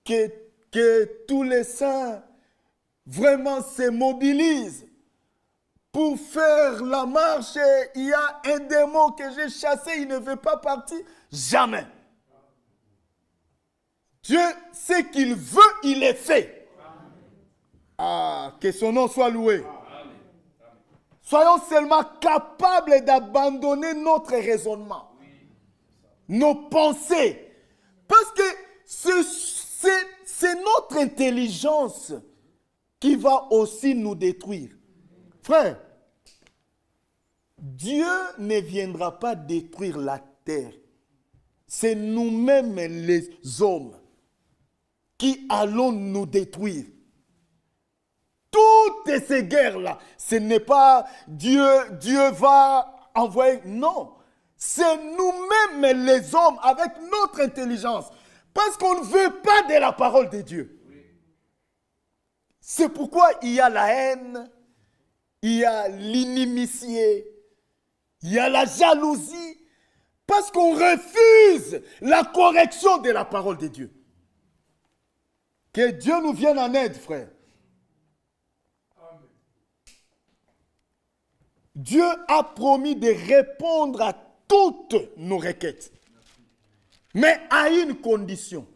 Que tous les saints vraiment se mobilisent pour faire la marche. Il y a un démon que j'ai chassé, il ne veut pas partir. Jamais. Dieu, ce qu'il veut, il est fait. Ah, que son nom soit loué. Soyons seulement capables d'abandonner notre raisonnement, nos pensées. Parce que c'est notre intelligence qui va aussi nous détruire. Frère, Dieu ne viendra pas détruire la terre. C'est nous-mêmes les hommes. qui allons nous détruire. Toutes ces guerres-là, ce n'est pas Dieu va envoyer. Non, c'est nous-mêmes les hommes avec notre intelligence. Parce qu'on ne veut pas de la parole de Dieu. C'est pourquoi il y a la haine, il y a l'inimitié, il y a la jalousie. Parce qu'on refuse la correction de la parole de Dieu. Que Dieu nous vienne en aide, frère. Dieu a promis de répondre à toutes nos requêtes. Mais à une condition.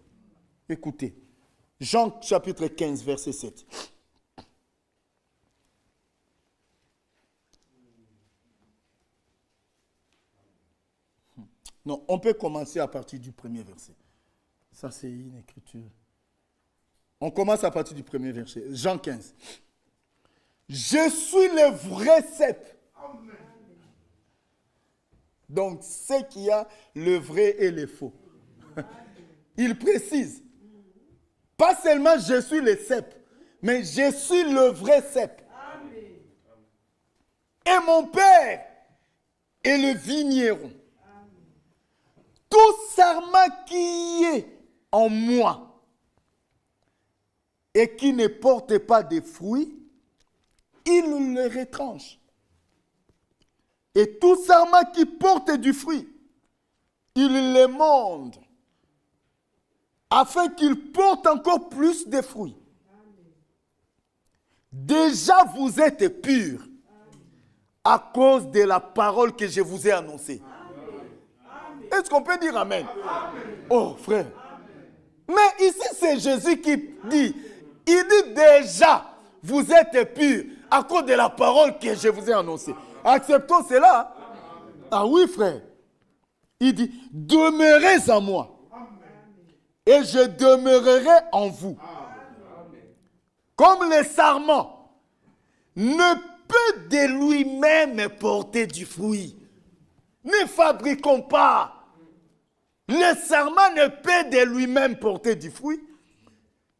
Écoutez, Jean chapitre 15, verset 7. Non, on peut commencer à partir du premier verset. Ça, c'est une écriture. On commence à partir du premier verset. Jean 15. Je suis le vrai cep. Donc, c'est qu'il y a le vrai et le faux. Il précise. Pas seulement je suis le cep, mais je suis le vrai cep. Et mon Père est le vigneron. Tout sarment qui est en moi et qui ne porte pas de fruits, il le retranche. Et tout sarment qui porte du fruit, il le monde, afin qu'il porte encore plus de fruits. Déjà vous êtes purs à cause de la parole que je vous ai annoncée. Est-ce qu'on peut dire amen? Oh frère. Mais ici c'est Jésus qui dit, il dit déjà vous êtes purs à cause de la parole que je vous ai annoncée. Acceptons cela. Ah oui frère. Il dit, demeurez en moi. Et je demeurerai en vous. Comme le sarment ne peut de lui-même porter du fruit. Ne fabriquons pas. Le sarment ne peut de lui-même porter du fruit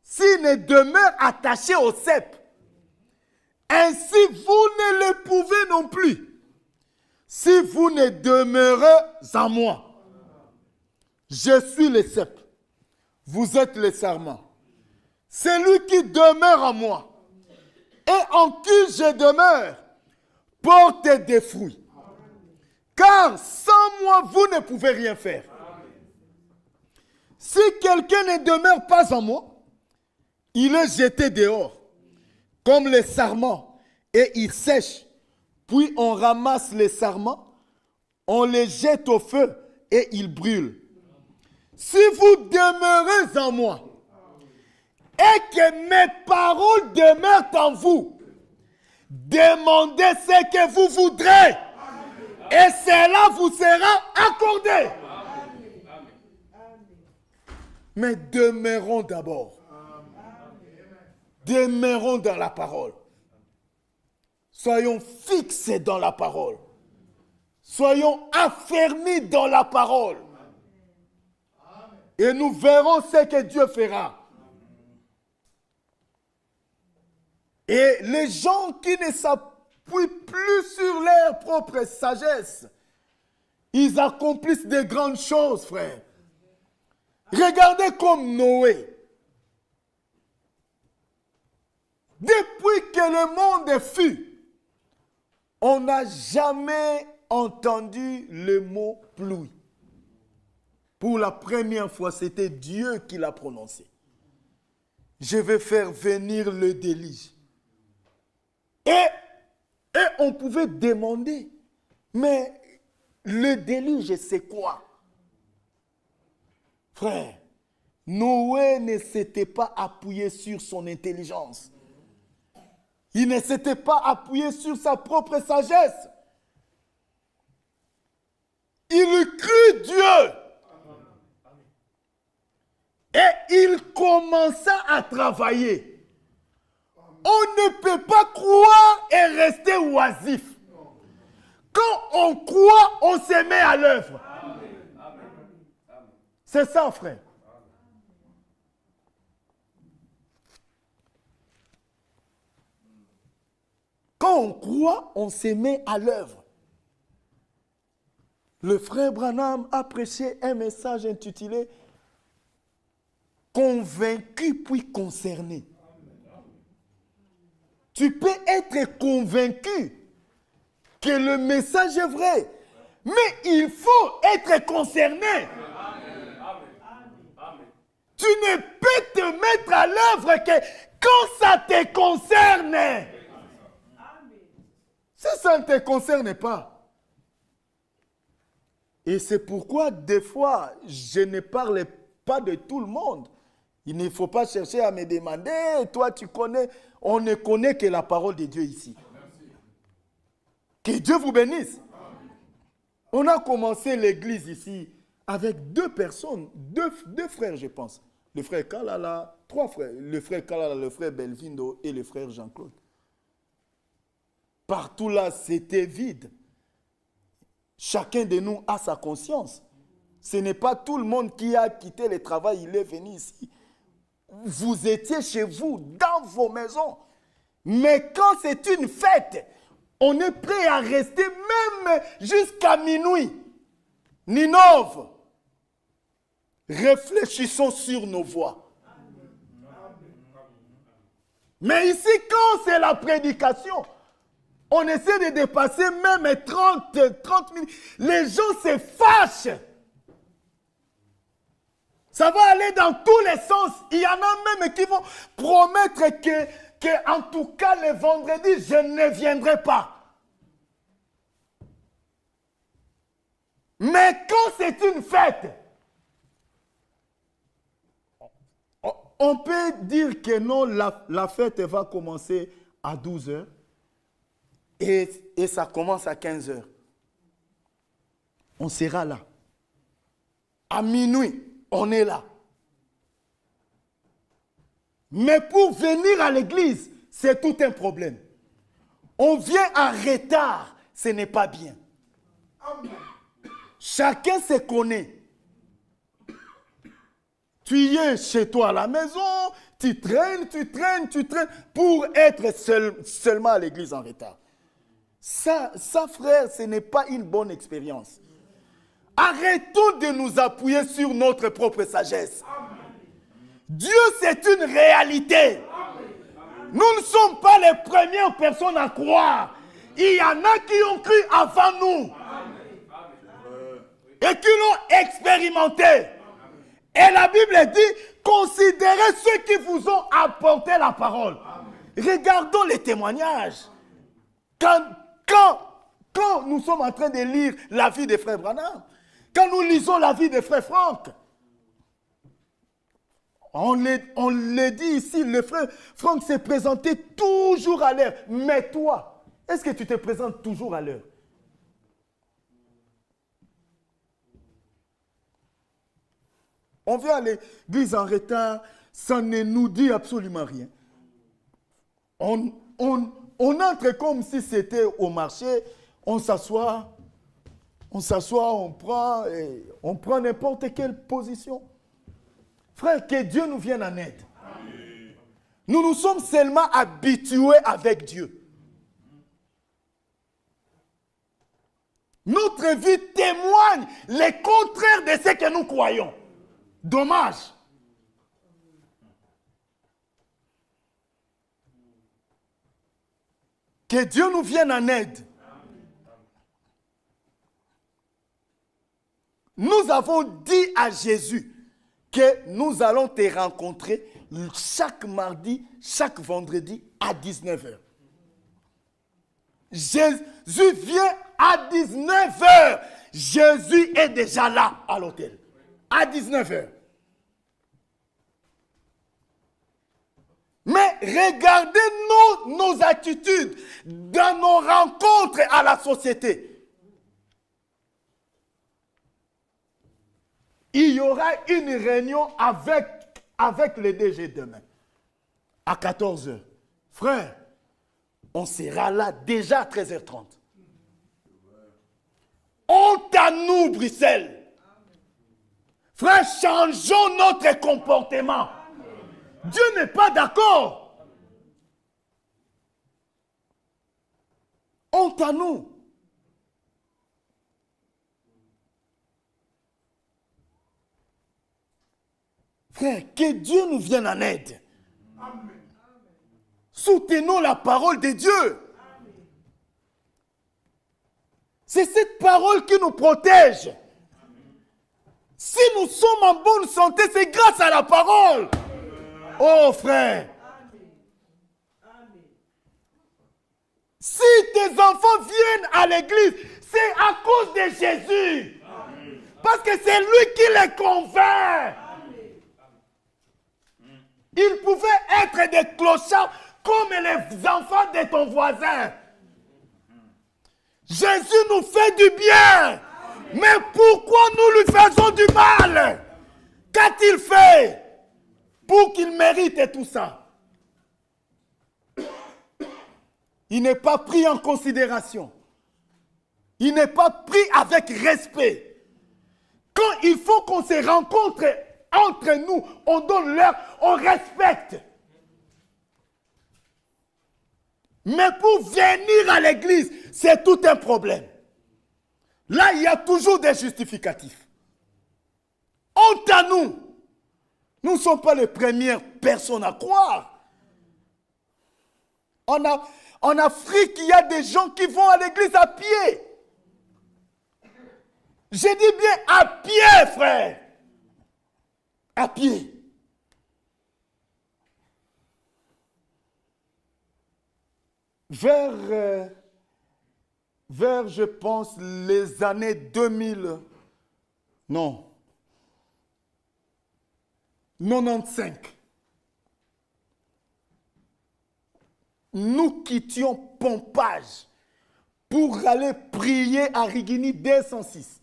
s'il ne demeure attaché au cep. Ainsi, vous ne le pouvez non plus si vous ne demeurez en moi. Je suis le cep. Vous êtes le sarment. Celui qui demeure en moi et en qui je demeure porte des fruits. Car sans moi, vous ne pouvez rien faire. Si quelqu'un ne demeure pas en moi, il est jeté dehors, comme les sarments, et il sèche. Puis on ramasse les sarments, on les jette au feu, et ils brûlent. Si vous demeurez en moi, et que mes paroles demeurent en vous, demandez ce que vous voudrez, et cela vous sera accordé. Mais demeurons d'abord. Demeurons dans la parole. Soyons fixés dans la parole. Soyons affermis dans la parole. Et nous verrons ce que Dieu fera. Et les gens qui ne s'appuient plus sur leur propre sagesse, ils accomplissent de grandes choses, frère. Regardez comme Noé. Depuis que le monde fut, on n'a jamais entendu le mot pluie. Pour la première fois, c'était Dieu qui l'a prononcé. Je vais faire venir le déluge. Et on pouvait demander, mais le déluge, c'est quoi? Frère, Noé ne s'était pas appuyé sur son intelligence. Il ne s'était pas appuyé sur sa propre sagesse. Il crut Dieu. Et il commença à travailler. On ne peut pas croire et rester oisif. Quand on croit, on se met à l'œuvre. C'est ça, frère. Quand on croit, on se met à l'œuvre. Le frère Branham a prêché un message intitulé « Convaincu puis concerné ». Tu peux être convaincu que le message est vrai, mais il faut être concerné. Tu ne peux te mettre à l'œuvre que quand ça te concerne. Si ça ne te concerne pas. Et c'est pourquoi des fois, je ne parle pas de tout le monde. Il ne faut pas chercher à me demander, toi tu connais, on ne connaît que la parole de Dieu ici. Que Dieu vous bénisse. On a commencé l'église ici avec 2 personnes, deux frères je pense. Le frère Kalala, 3 frères. Le frère Kalala, le frère Belvindo et le frère Jean-Claude. Partout là, c'était vide. Chacun de nous a sa conscience. Ce n'est pas tout le monde qui a quitté le travail, il est venu ici. Vous étiez chez vous, dans vos maisons. Mais quand c'est une fête, on est prêt à rester même jusqu'à minuit. Ninove. Réfléchissons sur nos voies. Mais ici, quand c'est la prédication, on essaie de dépasser même 30 minutes. Les gens se fâchent. Ça va aller dans tous les sens. Il y en a même qui vont promettre que en tout cas, le vendredi, je ne viendrai pas. Mais quand c'est une fête, on peut dire que non, la fête va commencer à 12h et ça commence à 15h. On sera là. À minuit, on est là. Mais pour venir à l'église, c'est tout un problème. On vient en retard, ce n'est pas bien. Chacun se connaît. Tu es chez toi à la maison, tu traînes pour être seulement à l'église en retard. Ça, frère, ce n'est pas une bonne expérience. Arrêtons de nous appuyer sur notre propre sagesse. Dieu, c'est une réalité. Nous ne sommes pas les premières personnes à croire. Il y en a qui ont cru avant nous. Et qui l'ont expérimenté. Et la Bible dit, considérez ceux qui vous ont apporté la parole. Regardons les témoignages. Quand nous sommes en train de lire la vie des frères Branham, quand nous lisons la vie des frères Franck, on le dit ici, le frère Franck s'est présenté toujours à l'heure. Mais toi, est-ce que tu te présentes toujours à l'heure? On vient à l'église en retard, ça ne nous dit absolument rien. On entre comme si c'était au marché, on s'assoit, on prend n'importe quelle position. Frère, que Dieu nous vienne en aide. Amen. Nous sommes seulement habitués avec Dieu. Notre vie témoigne le contraire de ce que nous croyons. Dommage. Que Dieu nous vienne en aide. Nous avons dit à Jésus que nous allons te rencontrer chaque mardi, chaque vendredi à 19h. Jésus vient à 19h. Jésus est déjà là à l'hôtel. À 19h. Mais regardez nos attitudes dans nos rencontres à la société. Il y aura une réunion avec le DG demain, à 14h. Frère, on sera là déjà à 13h30. Honte à nous, Bruxelles. Frère, changeons notre comportement. Dieu n'est pas d'accord. honte à nous. Frère, que Dieu nous vienne en aide. Soutenons la parole de Dieu. C'est cette parole qui nous protège. Si nous sommes en bonne santé, c'est grâce à la parole. Oh frère. Si tes enfants viennent à l'église, c'est à cause de Jésus. Parce que c'est lui qui les convainc. Ils pouvaient être des clochards comme les enfants de ton voisin. Jésus nous fait du bien. Mais pourquoi nous lui faisons du mal? Qu'a-t-il fait pour qu'il mérite tout ça? Il n'est pas pris en considération. Il n'est pas pris avec respect. Quand il faut qu'on se rencontre entre nous, on donne l'heure, on respecte. Mais pour venir à l'église, c'est tout un problème. Là, il y a toujours des justificatifs. Honte à nous. Nous ne sommes pas les premières personnes à croire. En Afrique, il y a des gens qui vont à l'église à pied. J'ai dit bien à pied, frère. À pied. Vers, je pense, les années 2000, non, 95, nous quittions Pompage pour aller prier à Rigini 206.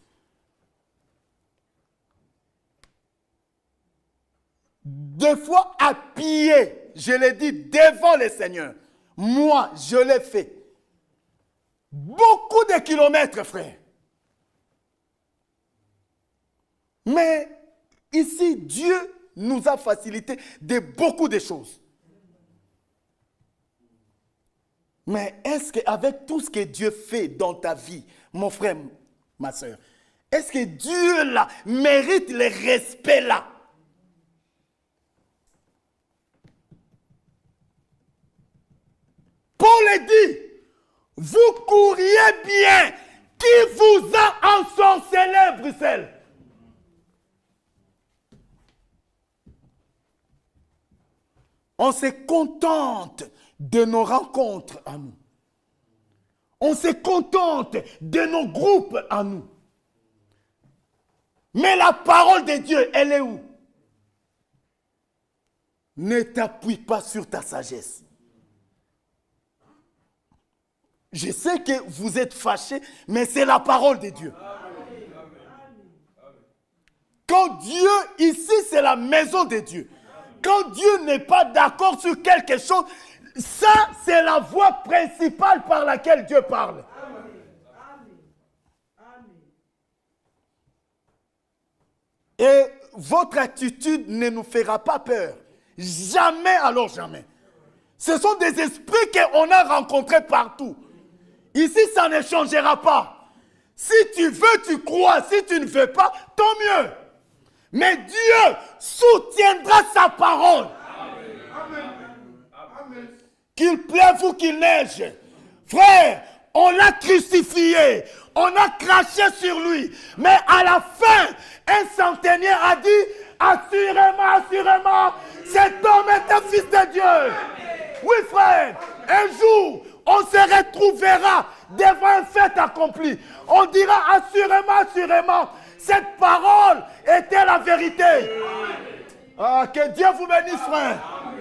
Des fois à pied, je l'ai dit devant le Seigneur. Moi, je l'ai fait. Beaucoup de kilomètres, frère. Mais ici, Dieu nous a facilité de beaucoup de choses. Mais est-ce qu'avec tout ce que Dieu fait dans ta vie, mon frère, ma soeur, est-ce que Dieu là mérite le respect là? Paul dit, vous courriez bien, qui vous a ensorcelé, Bruxelles? On se contente de nos rencontres à nous. On se contente de nos groupes à nous. Mais la parole de Dieu, elle est où? Ne t'appuie pas sur ta sagesse. Je sais que vous êtes fâchés, mais c'est la parole de Dieu. Quand Dieu, ici c'est la maison de Dieu. Quand Dieu n'est pas d'accord sur quelque chose, ça c'est la voie principale par laquelle Dieu parle. Et votre attitude ne nous fera pas peur. Jamais, alors jamais. Ce sont des esprits qu'on a rencontrés partout. Ici, ça ne changera pas. Si tu veux, tu crois. Si tu ne veux pas, tant mieux. Mais Dieu soutiendra sa parole. Amen. Qu'il pleuve ou qu'il neige. Frère, on l'a crucifié. On a craché sur lui. Mais à la fin, un centenaire a dit, assurément, assurément, cet homme est un fils de Dieu. Oui, frère. Un jour, on se retrouvera devant un fait accompli. On dira assurément, assurément, cette parole était la vérité. Ah, que Dieu vous bénisse, frère.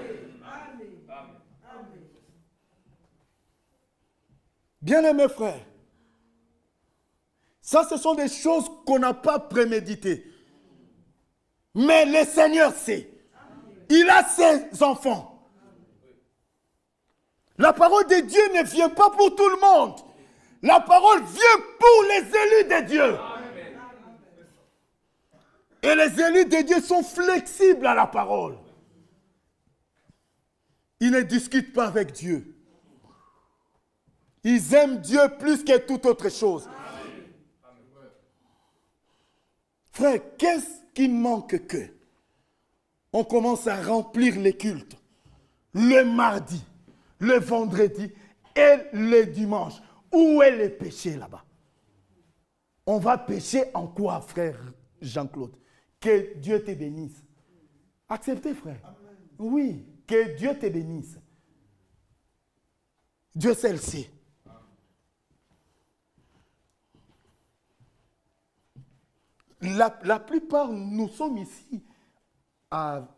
Bien-aimés frères, ça ce sont des choses qu'on n'a pas préméditées. Mais le Seigneur sait. Il a ses enfants. La parole de Dieu ne vient pas pour tout le monde. La parole vient pour les élus de Dieu. Et les élus de Dieu sont flexibles à la parole. Ils ne discutent pas avec Dieu. Ils aiment Dieu plus que toute autre chose. Frère, qu'est-ce qui manque que on commence à remplir les cultes le mardi, le vendredi et le dimanche? Où est le péché là-bas? On va pécher en quoi, frère Jean-Claude? Que Dieu te bénisse. Acceptez, frère. Oui, que Dieu te bénisse. Dieu seul sait. La plupart, nous sommes ici à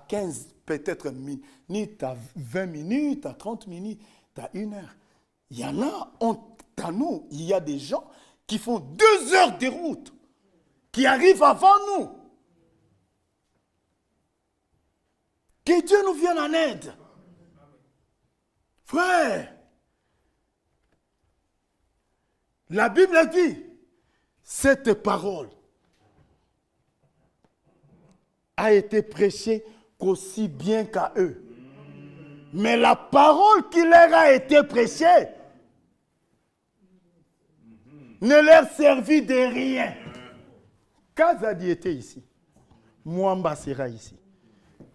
15 peut-être minutes, à 20 minutes, à 30 minutes, à 1 heure. Il y en a, à nous, il y a des gens qui font 2 heures de route, qui arrivent avant nous. Que Dieu nous vienne en aide. Frère, la Bible dit, cette parole a été prêchée qu'aussi bien qu'à eux. Mais la parole qui leur a été prêchée ne leur servit de rien. Kazadi était ici. Mwamba sera ici.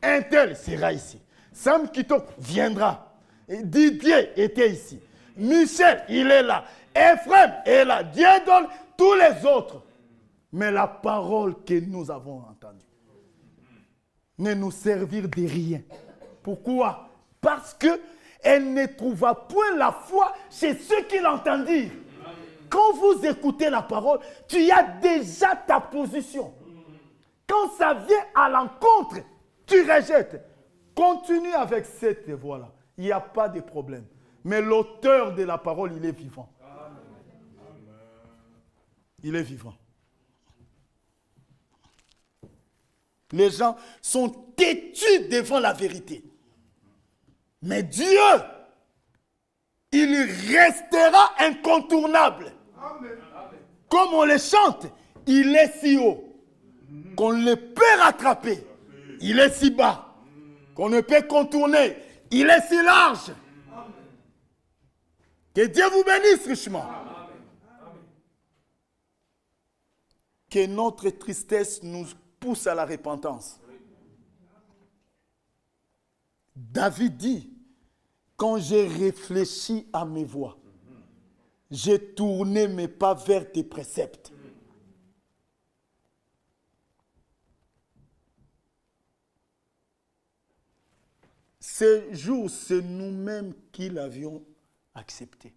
Intel sera ici. Sam Kitok viendra. Didier était ici. Michel, il est là. Ephraim est là. Dieu donne tous les autres. Mais la parole que nous avons entendue ne nous servir de rien. Pourquoi? Parce qu'elle ne trouva point la foi chez ceux qui l'entendirent. Quand vous écoutez la parole, tu as déjà ta position. Quand ça vient à l'encontre, tu rejettes. Continue avec cette voie-là. Il n'y a pas de problème. Mais l'auteur de la parole, il est vivant. Il est vivant. Les gens sont têtus devant la vérité. Mais Dieu, il restera incontournable. Comme on le chante, il est si haut qu'on ne peut rattraper. Il est si bas qu'on ne peut contourner. Il est si large. Que Dieu vous bénisse richement. Que notre tristesse nous pousse à la repentance. David dit, quand j'ai réfléchi à mes voies, j'ai tourné mes pas vers tes préceptes. Ce jour, c'est nous-mêmes qui l'avions accepté.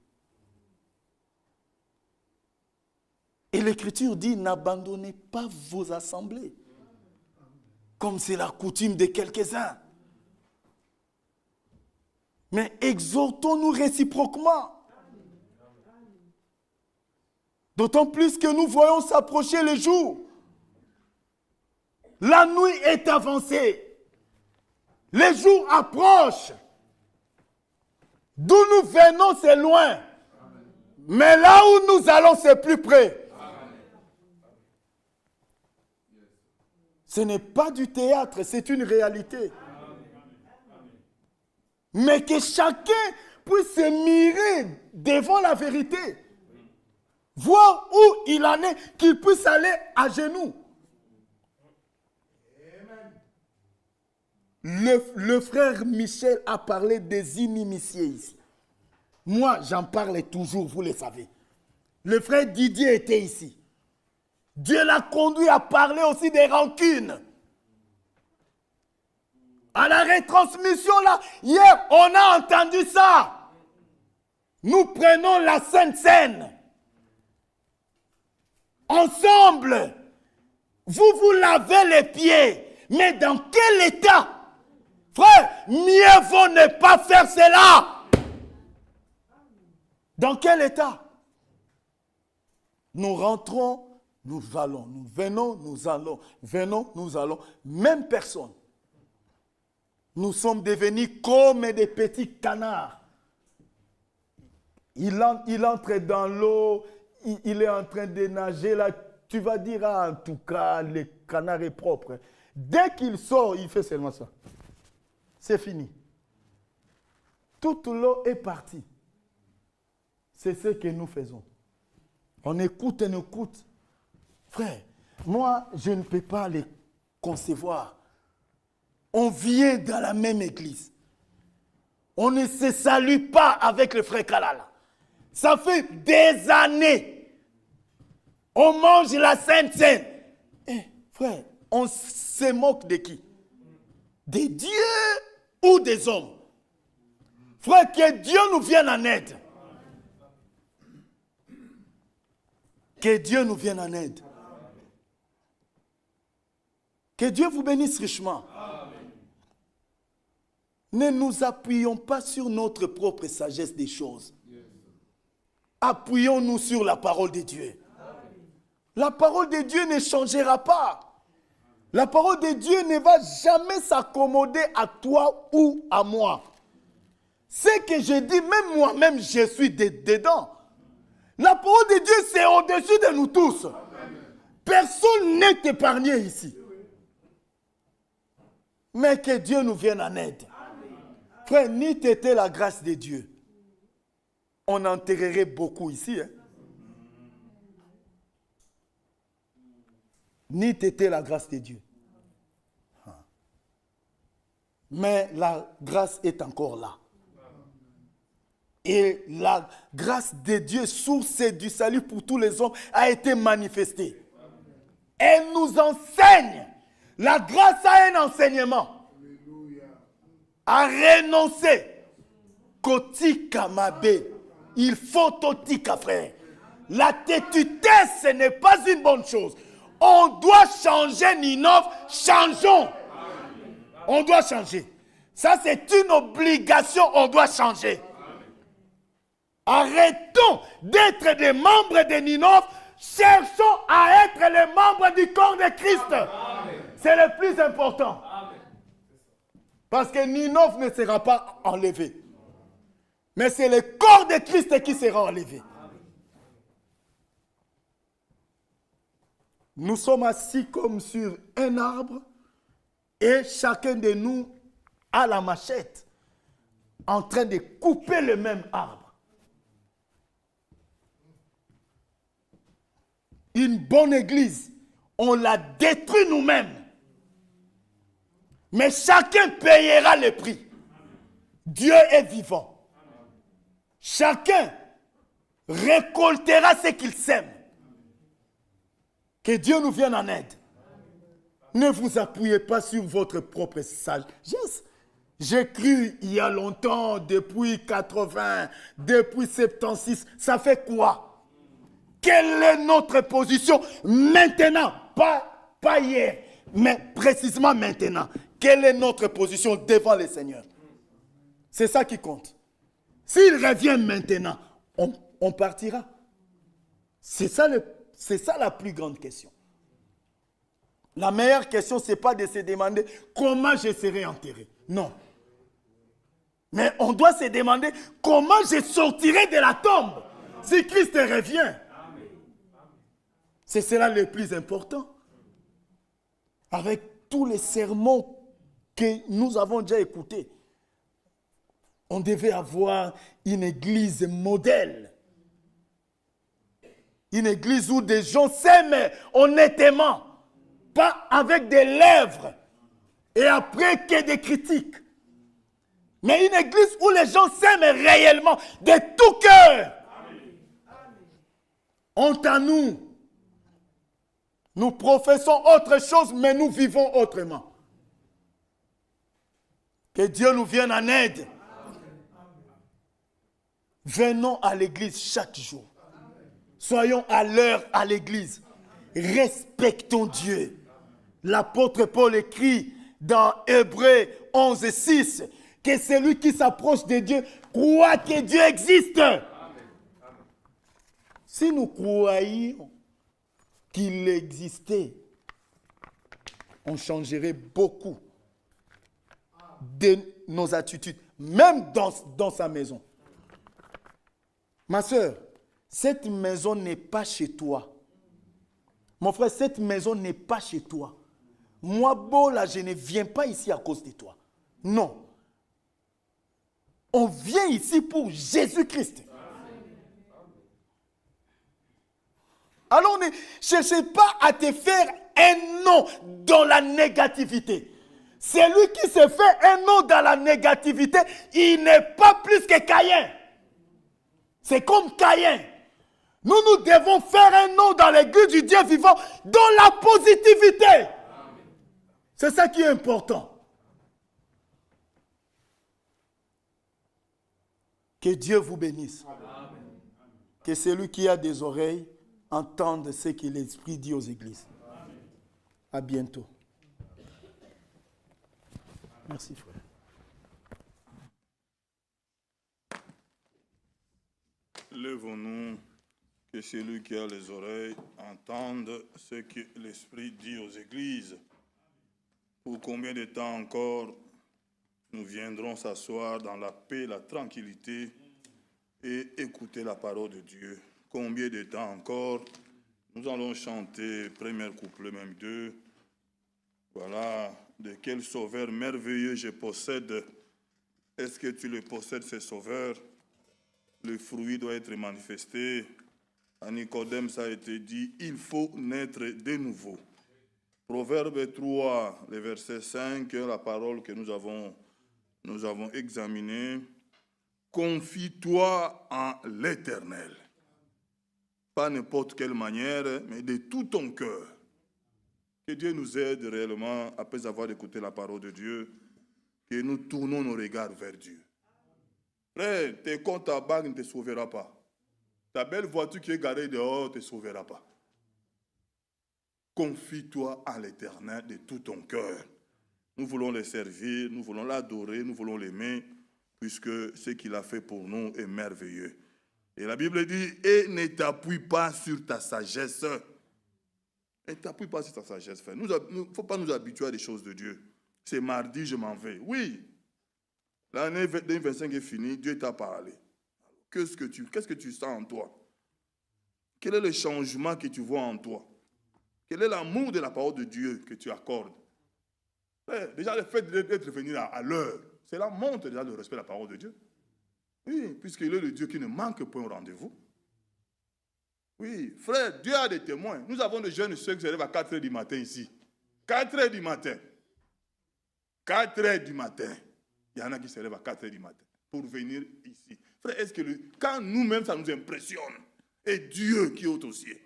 Et l'Écriture dit, n'abandonnez pas vos assemblées, comme c'est la coutume de quelques-uns. Mais exhortons-nous réciproquement. D'autant plus que nous voyons s'approcher le jour. La nuit est avancée. Les jours approchent. D'où nous venons, c'est loin. Mais là où nous allons, c'est plus près. Ce n'est pas du théâtre, c'est une réalité. Mais que chacun puisse se mirer devant la vérité. Voir où il en est, qu'il puisse aller à genoux. Le frère Michel a parlé des inimitiés ici. Moi, j'en parle toujours, vous le savez. Le frère Didier était ici. Dieu l'a conduit à parler aussi des rancunes. À la retransmission, là, hier, on a entendu ça. Nous prenons la Sainte Seine. Ensemble, vous vous lavez les pieds. Mais dans quel état? Frère, mieux vaut ne pas faire cela. Dans quel état? Nous rentrons, nous allons. Nous venons, nous allons. Venons, nous allons. Même personne. Nous sommes devenus comme des petits canards. Il entre dans l'eau, il est en train de nager là. Tu vas dire, ah, en tout cas, le canard est propre. Dès qu'il sort, il fait seulement ça. C'est fini. Toute l'eau est partie. C'est ce que nous faisons. On écoute et on écoute. Frère, moi, je ne peux pas les concevoir. On vient dans la même église. On ne se salue pas avec le frère Kalala. Ça fait des années. On mange la Sainte Seine. Frère, on se moque de qui? Des dieux ou des hommes? Frère, que Dieu nous vienne en aide. Que Dieu nous vienne en aide. Que Dieu vous bénisse richement. Ne nous appuyons pas sur notre propre sagesse des choses. Appuyons-nous sur la parole de Dieu. La parole de Dieu ne changera pas. La parole de Dieu ne va jamais s'accommoder à toi ou à moi. Ce que je dis, même moi-même, je suis dedans. La parole de Dieu, c'est au-dessus de nous tous. Personne n'est épargné ici. Mais que Dieu nous vienne en aide. Frère, ni t'était la grâce de Dieu, on enterrerait beaucoup ici. Hein? Ni t'était la grâce de Dieu. Mais la grâce est encore là. Et la grâce de Dieu, source du salut pour tous les hommes, a été manifestée. Elle nous enseigne. La grâce a un enseignement. À renoncer. Kotika mabe. Il faut totika, frère. La tétutesse, ce n'est pas une bonne chose. On doit changer, Ninov. Changeons. On doit changer. Ça, c'est une obligation. On doit changer. Arrêtons d'être des membres de Ninov. Cherchons à être les membres du corps de Christ. C'est le plus important. Parce que Ninov ne sera pas enlevé. Mais c'est le corps de Christ qui sera enlevé. Nous sommes assis comme sur un arbre et chacun de nous a la machette en train de couper le même arbre. Une bonne église, on la détruit nous-mêmes. Mais chacun payera le prix. Dieu est vivant. Chacun récoltera ce qu'il sème. Que Dieu nous vienne en aide. Ne vous appuyez pas sur votre propre sagesse. J'ai cru il y a longtemps, depuis 80, depuis 76. Ça fait quoi? Quelle est notre position maintenant? Pas hier, mais précisément maintenant. Quelle est notre position devant le Seigneur? C'est ça qui compte. S'il revient maintenant, on partira. C'est ça la plus grande question. La meilleure question, ce n'est pas de se demander comment je serai enterré. Non. Mais on doit se demander comment je sortirai de la tombe si Christ revient. C'est cela le plus important. Avec tous les sermons que nous avons déjà écoutés, on devait avoir une église modèle. Une église où des gens s'aiment honnêtement, pas avec des lèvres et après que des critiques. Mais une église où les gens s'aiment réellement, de tout cœur. Honte à nous. Nous professons autre chose, mais nous vivons autrement. Que Dieu nous vienne en aide. Venons à l'église chaque jour. Soyons à l'heure à l'église. Respectons Dieu. L'apôtre Paul écrit dans Hébreux 11:6 que celui qui s'approche de Dieu croit que Dieu existe. Si nous croyions qu'il existait, on changerait beaucoup de nos attitudes, même dans sa maison. Ma soeur, cette maison n'est pas chez toi. Mon frère, cette maison n'est pas chez toi. Moi, Bola, je ne viens pas ici à cause de toi. Non. On vient ici pour Jésus-Christ. Alors ne cherchez pas à te faire un nom dans la négativité. Celui qui se fait un nom dans la négativité, il n'est pas plus que Caïn. C'est comme Caïn. Nous devons faire un nom dans l'église du Dieu vivant, dans la positivité. C'est ça qui est important. Que Dieu vous bénisse. Que celui qui a des oreilles entende ce que l'Esprit dit aux églises. À bientôt. Merci frère. Lèvons-nous, que celui qui a les oreilles entende ce que l'Esprit dit aux églises. Pour combien de temps encore nous viendrons s'asseoir dans la paix, la tranquillité et écouter la parole de Dieu? Combien de temps encore nous allons chanter, premier couplet, même deux. Voilà, de quel sauveur merveilleux je possède. Est-ce que tu le possèdes, ce sauveur? Le fruit doit être manifesté. À Nicodème, ça a été dit, il faut naître de nouveau. Proverbe 3, le verset 5, la parole que nous avons examinée. Confie-toi en l'Éternel. Pas n'importe quelle manière, mais de tout ton cœur. Que Dieu nous aide réellement, après avoir écouté la parole de Dieu, que nous tournons nos regards vers Dieu. Frère, tes comptes à banque ne te sauvera pas. Ta belle voiture qui est garée dehors ne te sauvera pas. Confie-toi à l'Éternel de tout ton cœur. Nous voulons le servir, nous voulons l'adorer, nous voulons l'aimer, puisque ce qu'il a fait pour nous est merveilleux. Et la Bible dit, et ne t'appuie pas sur ta sagesse. Ne t'appuie pas sur ta sagesse, frère. Il ne faut pas nous habituer à des choses de Dieu. C'est mardi, je m'en vais. Oui, l'année 2025 est finie, Dieu t'a parlé. Qu'est-ce que tu sens en toi? Quel est le changement que tu vois en toi? Quel est l'amour de la parole de Dieu que tu accordes? Frère, déjà le fait d'être venu à l'heure, cela montre déjà le respect de la parole de Dieu. Oui, puisqu'il est le Dieu qui ne manque point au rendez-vous. Oui, frère, Dieu a des témoins. Nous avons des jeunes et ceux qui se lèvent à 4 h du matin ici. 4 h du matin. 4 h du matin. Il y en a qui se lèvent à 4 h du matin pour venir ici. Frère, est-ce que quand nous-mêmes, ça nous impressionne, et Dieu qui est au ciel,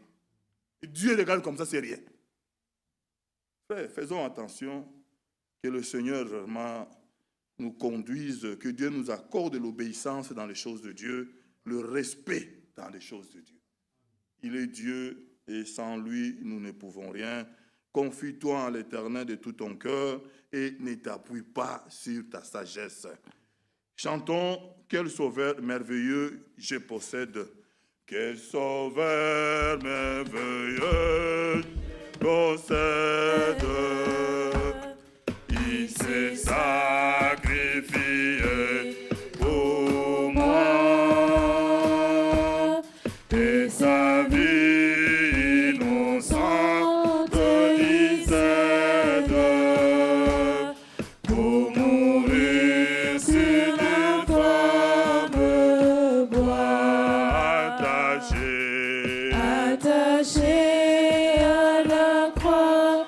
et Dieu regarde comme ça, c'est rien. Frère, faisons attention que le Seigneur vraiment nous conduise, que Dieu nous accorde l'obéissance dans les choses de Dieu, le respect dans les choses de Dieu. Il est Dieu et sans lui, nous ne pouvons rien. Confie-toi en l'Éternel de tout ton cœur et ne t'appuie pas sur ta sagesse. Chantons, quel sauveur merveilleux je possède. Quel sauveur merveilleux possède. Il s'est sacrifié pour moi et sa vie innocente il cède pour mourir sur le croix me bois attaché Attaché à la croix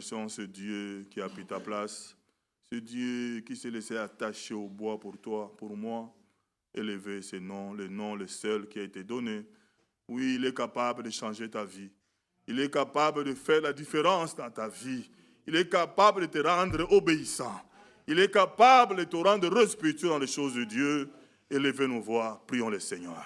remercions ce Dieu qui a pris ta place, ce Dieu qui s'est laissé attacher au bois pour toi, pour moi, élever ce nom, le seul qui a été donné. Oui, il est capable de changer ta vie. Il est capable de faire la différence dans ta vie. Il est capable de te rendre obéissant. Il est capable de te rendre respectueux dans les choses de Dieu. Élevez nos voix, prions le Seigneur.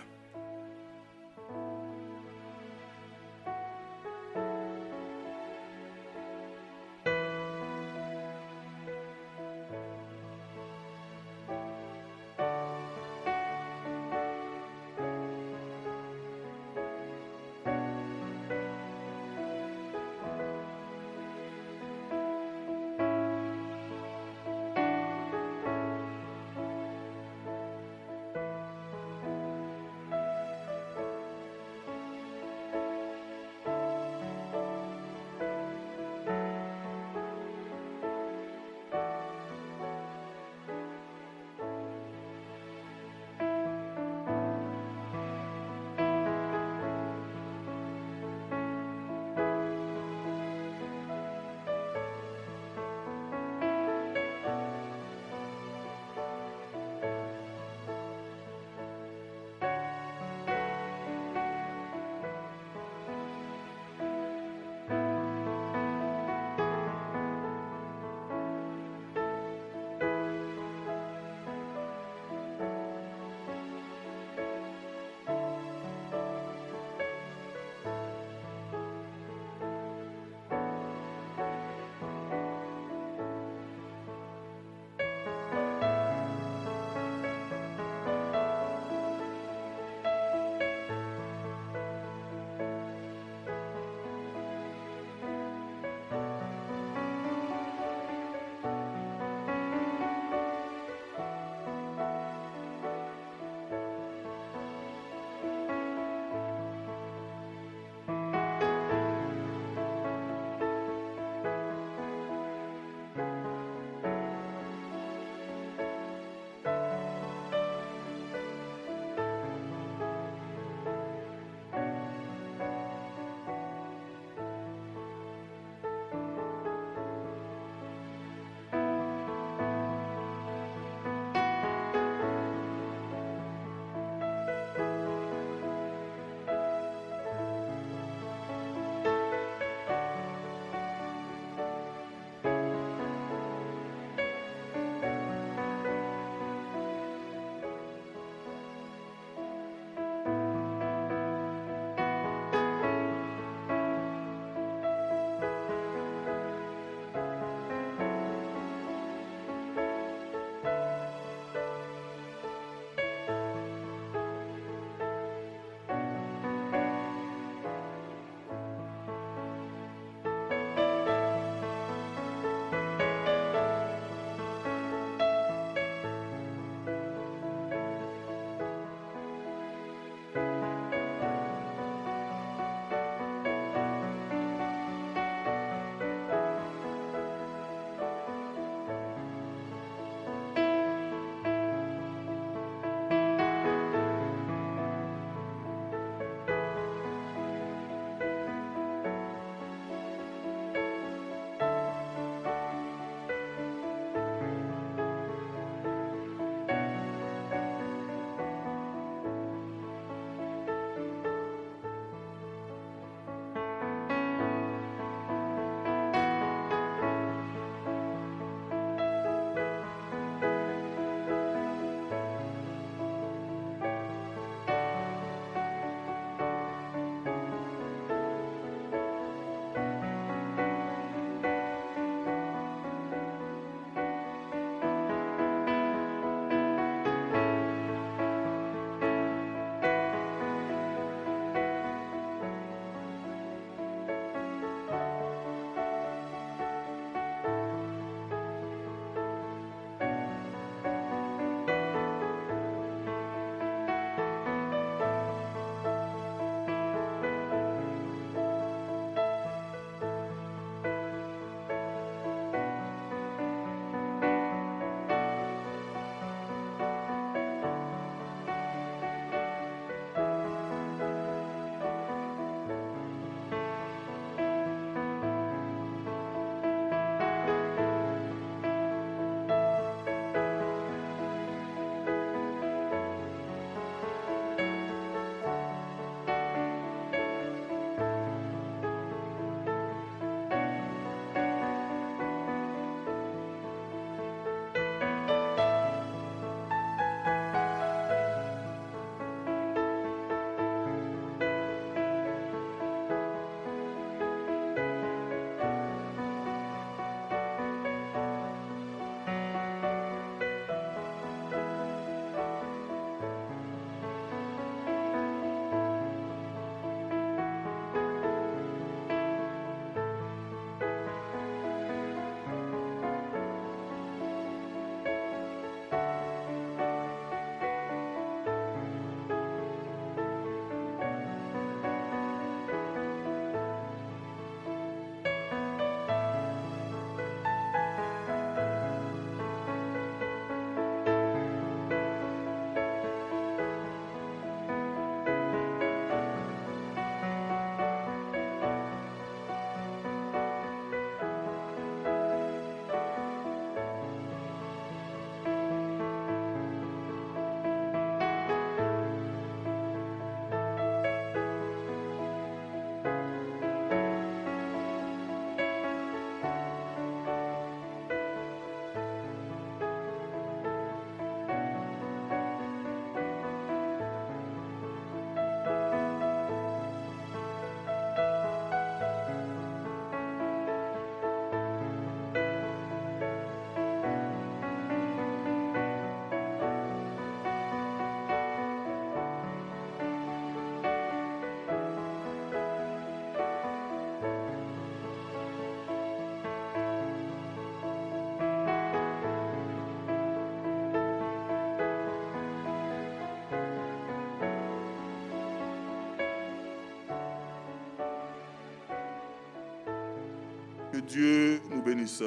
Que Dieu nous bénisse.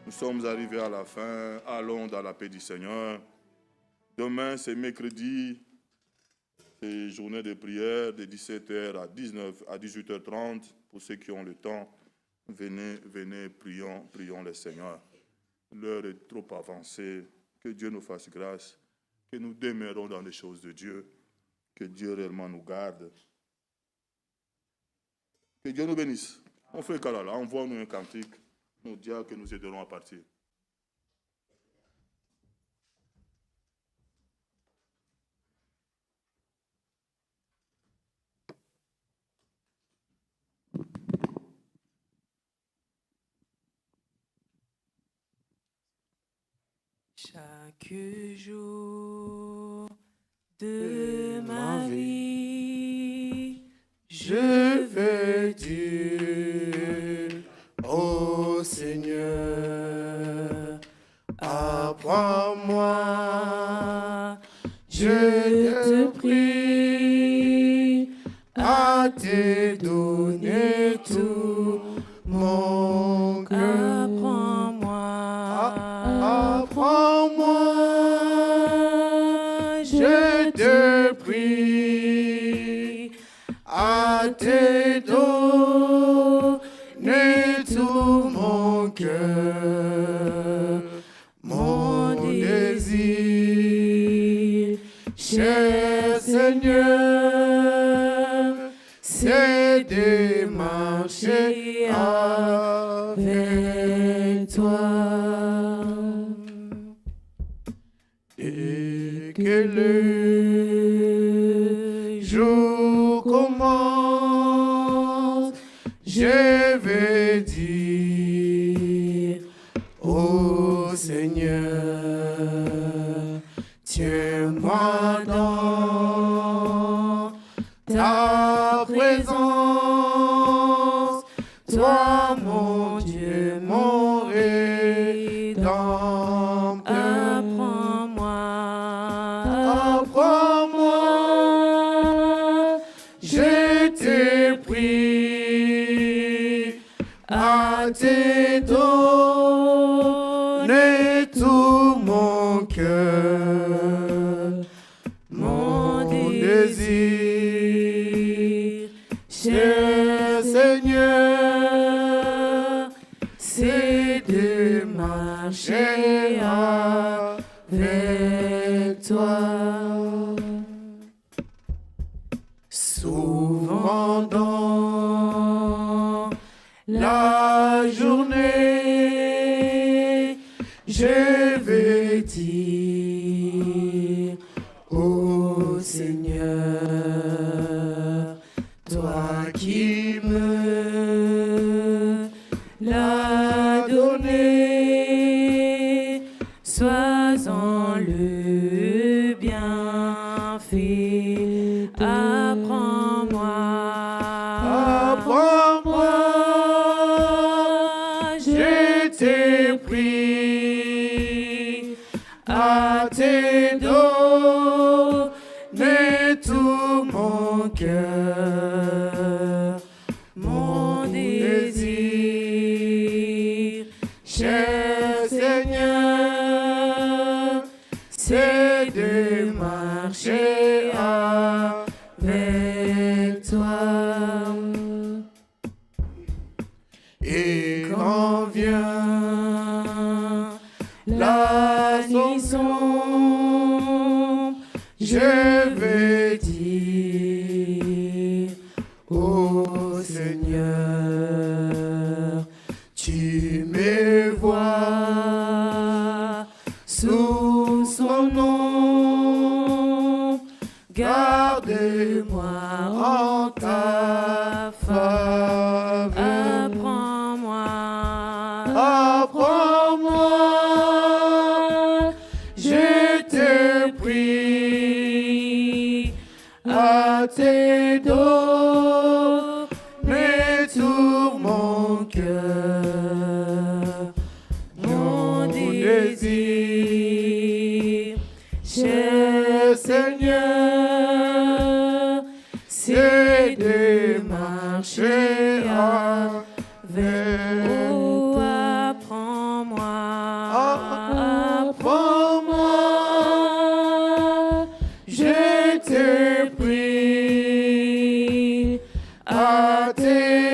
Nous sommes arrivés à la fin. Allons dans la paix du Seigneur. Demain, c'est mercredi. C'est journée de prière de 17h à 18h30. Pour ceux qui ont le temps, venez, prions le Seigneur. L'heure est trop avancée. Que Dieu nous fasse grâce. Que nous demeurons dans les choses de Dieu. Que Dieu réellement nous garde. Que Dieu nous bénisse. On fait Kalala, envoie-nous un cantique. Nous dire que nous aiderons à partir. Chaque jour de ma vie, Je veux dire, ô Seigneur, apprends-moi, je te prie, à te donner tout mon cœur. Apprends-moi, je te prie, à te donner tout mon cœur, mon désir, cher Seigneur, c'est de marcher avec toi. Et que le jour commence, je vais dire, ô Seigneur, tiens-moi dans ta présence, toi mon Dieu, mon Rédempteur. Apprends-moi, je te prie, à te donner tout mon cœur, mon désir, cher Seigneur, c'est de marcher avec toi. Souvent dans la journée, je vais dire, ô Seigneur, toi qui me l'as donné, sois-en le bienfait. Apprends-moi, je te prie, à te donner tout mon cœur, mon désir, cher Seigneur, c'est de marcher avec toi. Et quand vient la nuit sombre, je vais dire, ô Seigneur, tu me vois sous son nom, garde-moi en ta faveur. Apprends-moi, je te prie, à te donner tout mon cœur, mon désir, cher Seigneur, c'est de marcher avec à tes